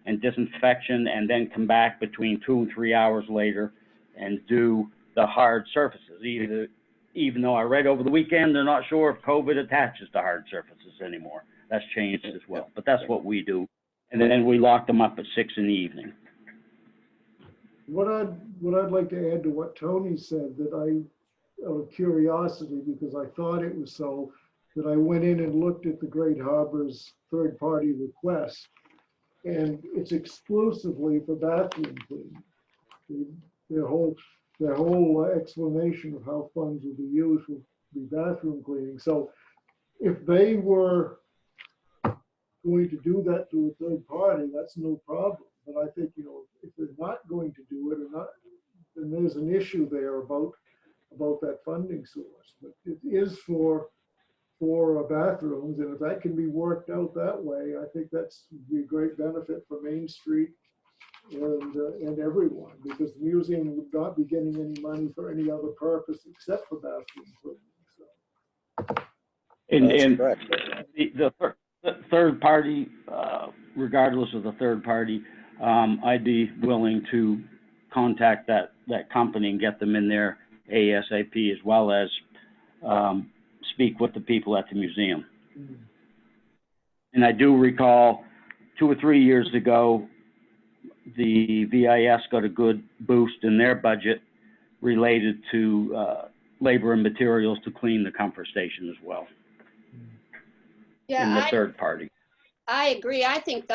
and disinfection, and then come back between 2 and 3 hours later and do the hard surfaces. Even though I read over the weekend, they're not sure if COVID attaches to hard surfaces anymore. That's changed as well, but that's what we do. And then we lock them up at 6 in the evening. What I'd like to add to what Tony said, that out of curiosity, because I thought it was so, that I went in and looked at the Great Harbor's third-party request, and it's exclusively for bathroom cleaning. Their whole explanation of how funds will be used will be bathroom cleaning. So if they were going to do that to a third party, that's no problem. But I think, if they're not going to do it or not, then there's an issue there about that funding source. But it is for bathrooms, and if that can be worked out that way, I think that's be a great benefit for Main Street and everyone, because the museum would not be getting any money for any other purpose except for bathroom cleaning. And correct. the third party, regardless of the third party, I'd be willing to contact that company and get them in there ASAP, as well as speak with the people at the museum. Mm-hmm. And I do recall 2 or 3 years ago, the VIS got a good boost in their budget related to labor and materials to clean the comfort station as well. Yeah, in the third party. I agree. I think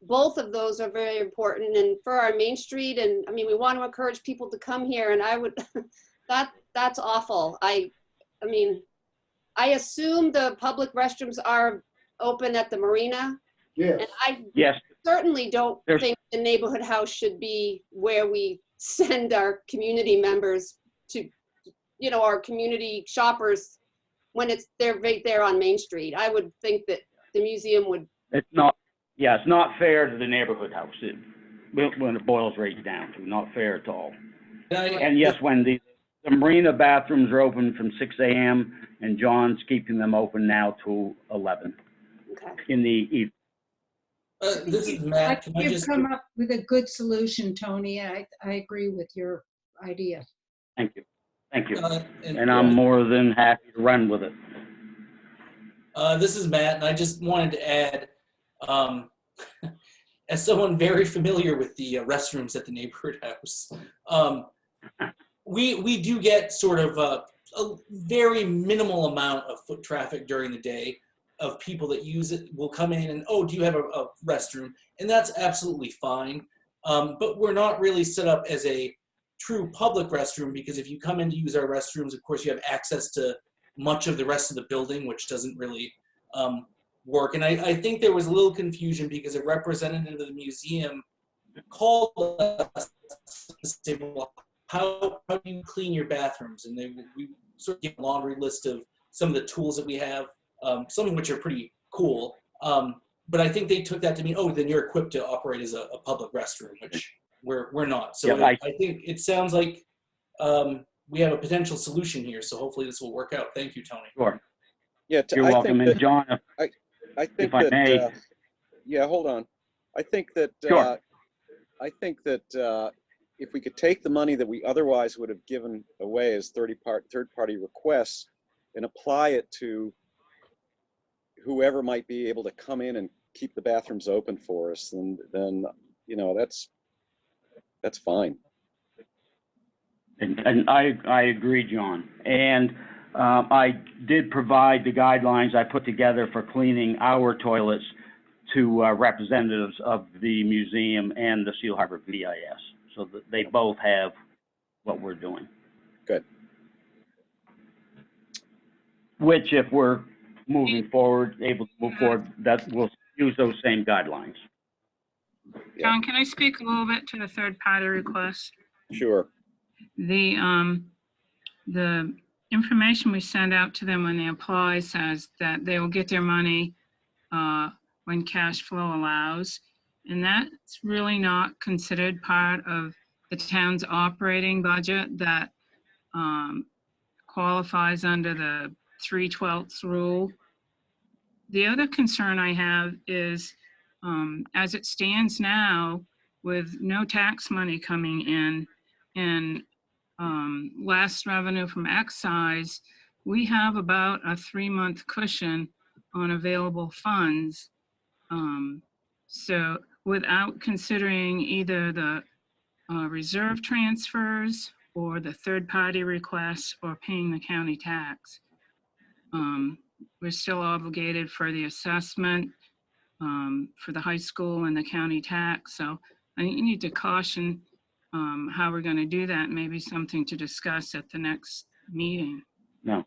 both of those are very important, and for our Main Street, and I mean, we want to encourage people to come here, and I would, that's awful. I mean, I assume the public restrooms are open at the marina. Yes. And I Yes. certainly don't think the neighborhood house should be where we send our community members to, our community shoppers when they're right there on Main Street. I would think that the museum would. It's not fair to the neighborhood house when it boils right down to, not fair at all. And yes, when the marina bathrooms are open from 6 a.m. and John's keeping them open now till 11 Okay. in the evening. This is I Matt. think Can I you've just? come up with a good solution, Tony. I agree with your idea. Thank you. Thank you. And And I'm more than happy to run with it. This is Matt, and I just wanted to add, as someone very familiar with the restrooms at the neighborhood house, we do get sort of a very minimal amount of foot traffic during the day of people that use it, will come in and, oh, do you have a restroom? And that's absolutely fine. But we're not really set up as a true public restroom, because if you come in to use our restrooms, of course, you have access to much of the rest of the building, which doesn't really work. And I think there was a little confusion because a representative of the museum called us to say, well, how do you clean your bathrooms? And we sort of give a laundry list of some of the tools that we have, some of which are pretty cool. But I think they took that to mean, oh, then you're equipped to operate as a public restroom, which we're not. So Yeah, I think it sounds like we have a potential solution here. So hopefully this will work out. Thank you, Tony. Sure. Yeah, You're welcome. And John, I think if I that, may. yeah, hold on. I think that, Sure. if we could take the money that we otherwise would have given away as third-party requests and apply it to whoever might be able to come in and keep the bathrooms open for us, then you know, that's fine. And I agree, John. And I did provide the guidelines I put together for cleaning our toilets to representatives of the museum and the Seal Harbor VIS, so that they both have what we're doing. Good. Which, if we're moving forward, able to move forward, that we'll use those same guidelines. John, can I speak a little bit to the third party request? Sure. The information we send out to them when they apply says that they will get their money when cash flow allows. And that's really not considered part of the town's operating budget that qualifies under the 3/12 rule. The other concern I have is, as it stands now, with no tax money coming in and less revenue from excise, we have about a 3-month cushion on available funds. So without considering either the reserve transfers or the third-party requests or paying the county tax, we're still obligated for the assessment for the high school and the county tax. So I think you need to caution how we're going to do that. Maybe something to discuss at the next meeting. No.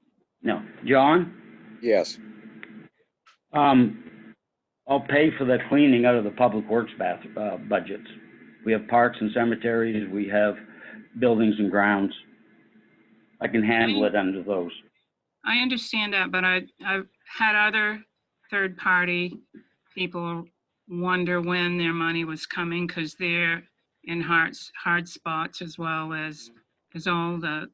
John? Yes. I'll pay for the cleaning out of the public works budgets. We have parks and cemeteries, we have buildings and grounds. I can handle it under those. I understand that, but I've had other third-party people wonder when their money was coming because they're in hard spots as well as all the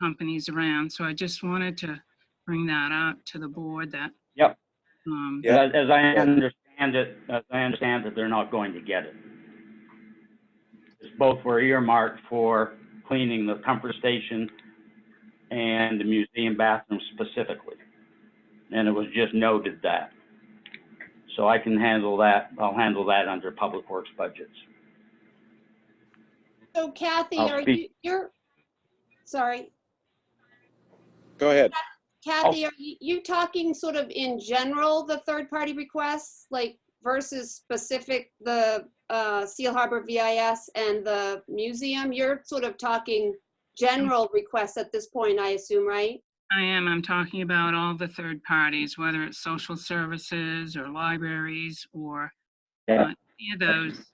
companies around. So I just wanted to bring that up to the board that. Yep. Yeah. As I understand it, that they're not going to get it. It's both were earmarked for cleaning the comfort station and the museum bathroom specifically. And it was just noted that. So I can handle that. I'll handle that under public works budgets. So Kathy, I'll speak. Sorry. Go ahead. Kathy, are you talking sort of in general, the third-party requests, like versus specific, the Seal Harbor VIS and the museum? You're sort of talking general requests at this point, I assume, right? I am. I'm talking about all the third parties, whether it's social services or libraries or any of those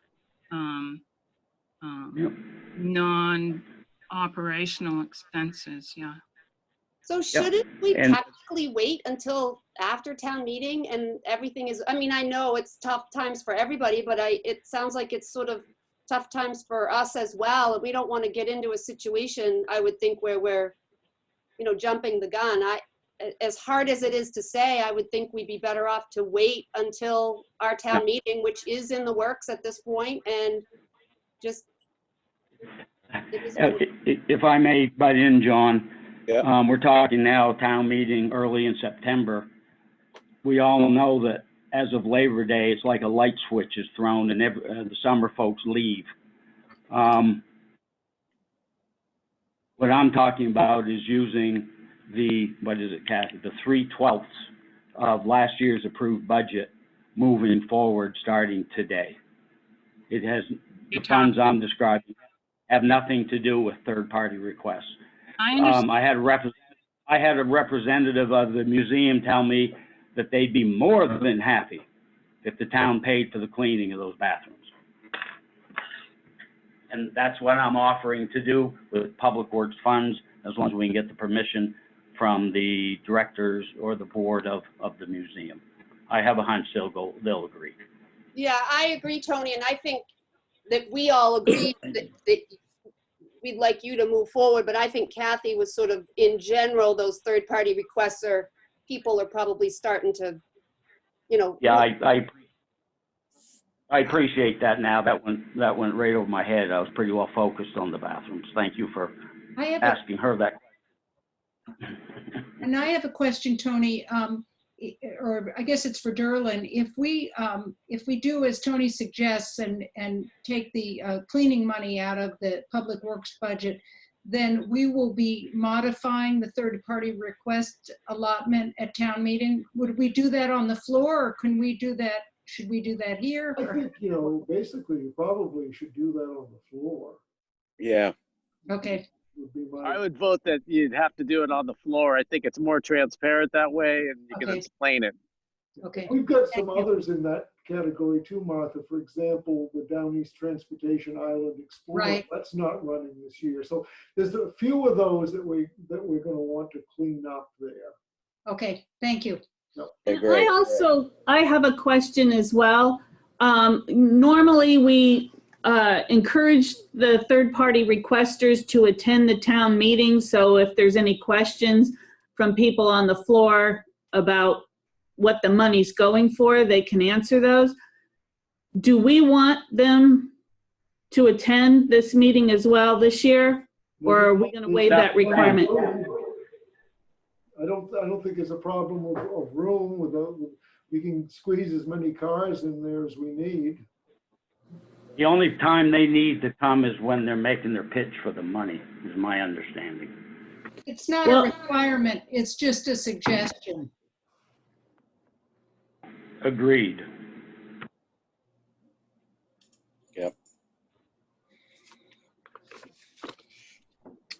non-operational expenses. Yeah. So shouldn't we technically wait until after town meeting and everything is, I mean, I know it's tough times for everybody, but it sounds like it's sort of tough times for us as well. And we don't want to get into a situation, I would think, where we're, jumping the gun. as hard as it is to say, I would think we'd be better off to wait until our town meeting, which is in the works at this point, and just. If I may butt in, John. Yeah. We're talking now town meeting early in September. We all know that as of Labor Day, it's like a light switch is thrown and the summer folks leave. What I'm talking about is using the, what is it, Kathy? The 3/12 of last year's approved budget moving forward starting today. It has, the funds I'm describing have nothing to do with third-party requests. I understand. I had a representative of the museum tell me that they'd be more than happy if the town paid for the cleaning of those bathrooms. And that's what I'm offering to do with Public Works funds, as long as we can get the permission from the directors or the board of the museum. I have a hunch they'll agree. Yeah, I agree, Tony, and I think that we all agree that we'd like you to move forward, but I think Kathy was sort of, in general, those third-party requests people are probably starting to, you know. Yeah, I appreciate that now. That went right over my head. I was pretty well focused on the bathrooms. Thank you for asking her that. And I have a question, Tony, or I guess it's for Derlin. If we do as Tony suggests and take the cleaning money out of the Public Works budget, then we will be modifying the third-party request allotment at town meeting. Would we do that on the floor, or can we do that? Should we do that here? I think, basically you probably should do that on the floor. Yeah. Okay. I would vote that you'd have to do it on the floor. I think it's more transparent that way, and you can explain it. Okay. We've got some others in that category too, Martha. For example, the Down East Transportation Island Explorer. Right. That's not running this year. So there's a few of those that we're going to want to clean up there. Okay. Thank you. Okay, I have a question as well. Normally we encourage the third-party requesters to attend the town meeting. So if there's any questions from people on the floor about what the money's going for, they can answer those. Do we want them to attend this meeting as well this year? Or are we going to waive that requirement? I don't think there's a problem of room. We can squeeze as many cars in there as we need. The only time they need to come is when they're making their pitch for the money, is my understanding. It's not a requirement. It's just a suggestion. Agreed. Yep.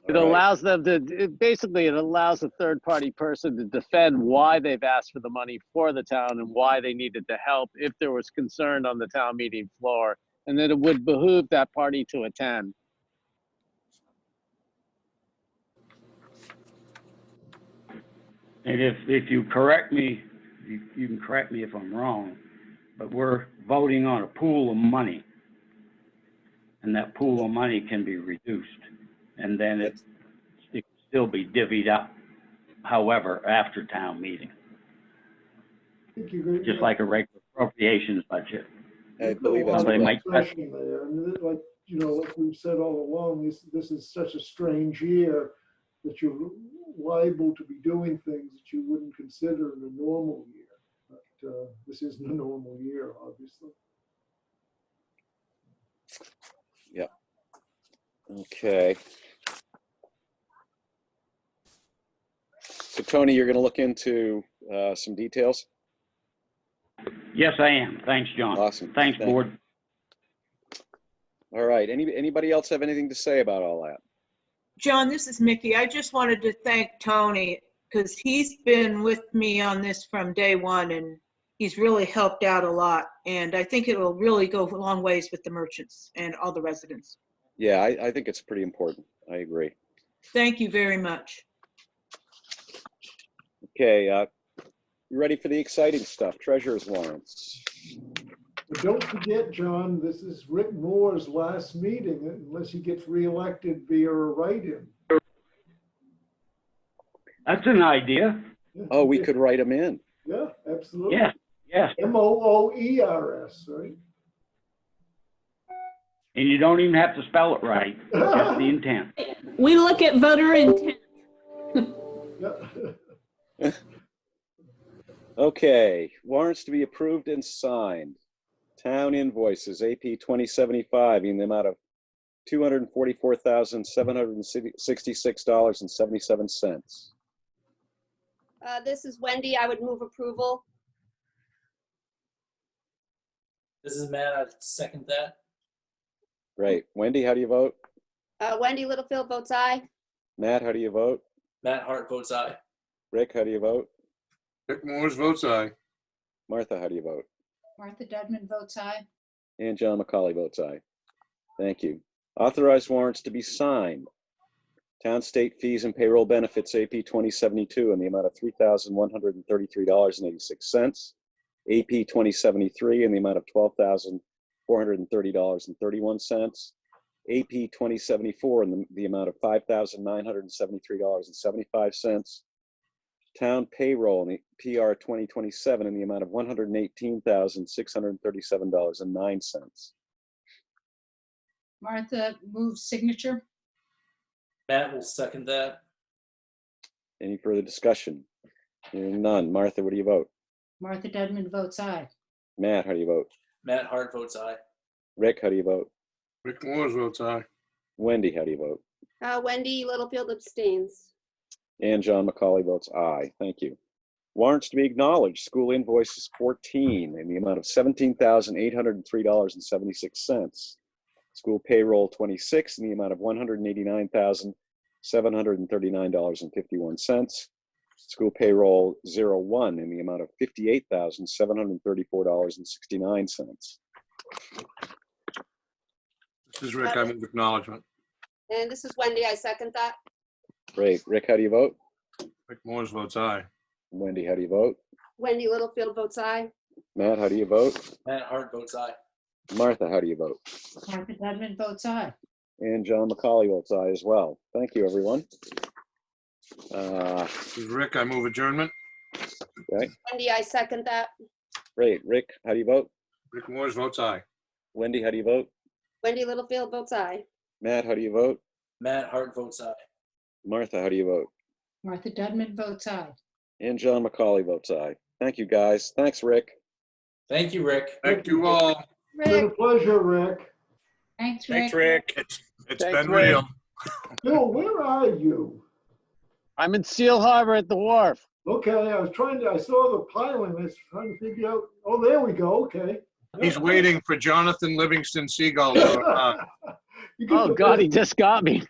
It allows them to, basically it allows a third-party person to defend why they've asked for the money for the town and why they needed the help if there was concern on the town meeting floor, and that it would behoove that party to attend. And if you correct me, you can correct me if I'm wrong, but we're voting on a pool of money. And that pool of money can be reduced. And then it can still be divvied up, however, after town meeting. Just like a regular appropriations budget. I believe that's they might there. And like we've said all along, this is such a strange year that you're liable to be doing things that you wouldn't consider in a normal year. But this isn't a normal year, obviously. Yep. Okay. So Tony, you're going to look into some details? Yes, I am. Thanks, John. Awesome. Thanks, board. All right. Anybody else have anything to say about all that? John, this is Mickey. I just wanted to thank Tony because he's been with me on this from day one, and he's really helped out a lot. And I think it will really go a long ways with the merchants and all the residents. Yeah, I think it's pretty important. I agree. Thank you very much. Okay, you ready for the exciting stuff? Treasurer's warrants. But don't forget, John, this is Rick Moore's last meeting, unless he gets reelected via a write-in. That's an idea. Oh, we could write them in. Yeah, absolutely. Yeah, yes. MOOERS, right? And you don't even have to spell it right, just the intent. We look at voter intent. Yeah. Okay, warrants to be approved and signed. Town invoices, AP 2075 in the amount of $244,766.77. This is Wendy. I would move approval. This is Matt. I second that. Great. Wendy, how do you vote? Wendy Littlefield votes aye. Matt, how do you vote? Matt Hart votes aye. Rick, how do you vote? Rick Moores votes aye. Martha, how do you vote? Martha Dudman votes aye. And John McCauley votes aye. Thank you. Authorized warrants to be signed. Town state fees and payroll benefits, AP 2072 in the amount of $3,133.86. AP 2073 in the amount of $12,430.31. AP 2074 in the amount of $5,973.75. Town payroll in the PR 2027 in the amount of $118,637.09. Martha moves signature. Matt will second that. Any further discussion? Hearing none. Martha, what do you vote? Martha Dudman votes aye. Matt, how do you vote? Matt Hart votes aye. Rick, how do you vote? Rick Moores votes aye. Wendy, how do you vote? Wendy Littlefield abstains. And John McCauley votes aye. Thank you. Warrants to be acknowledged. School invoices 14 in the amount of $17,803.76. School payroll 26 in the amount of $189,739.51. School payroll 01 in the amount of $58,734.69. This is Rick. I move acknowledgement. And this is Wendy. I second that. Great. Rick, how do you vote? Rick Moores votes aye. Wendy, how do you vote? Wendy Littlefield votes aye. Matt, how do you vote? Matt Hart votes aye. Martha, how do you vote? Martha Dudman votes aye. And John McCauley votes aye as well. Thank you, everyone. This is Rick. I move adjournment. Okay, Wendy, I second that. great. Rick, how do you vote? Rick Moores votes aye. Wendy, how do you vote? Wendy Littlefield votes aye. Matt, how do you vote? Matt Hart votes aye. Martha, how do you vote? Martha Dudman votes aye. And John McCauley votes aye. Thank you, guys. Thanks, Rick. Thank you, Rick. Thank you all. It's been a Rick, pleasure, Rick. Thanks, Rick. Thanks, Rick. It's Thanks, been Rick. real. Bill, where are you? I'm in Seal Harbor at the wharf. Okay, I saw the piling, I was trying to figure out, oh, there we go, okay. He's waiting for Jonathan Livingston Seagull to You get Oh, the God, he best- just got me.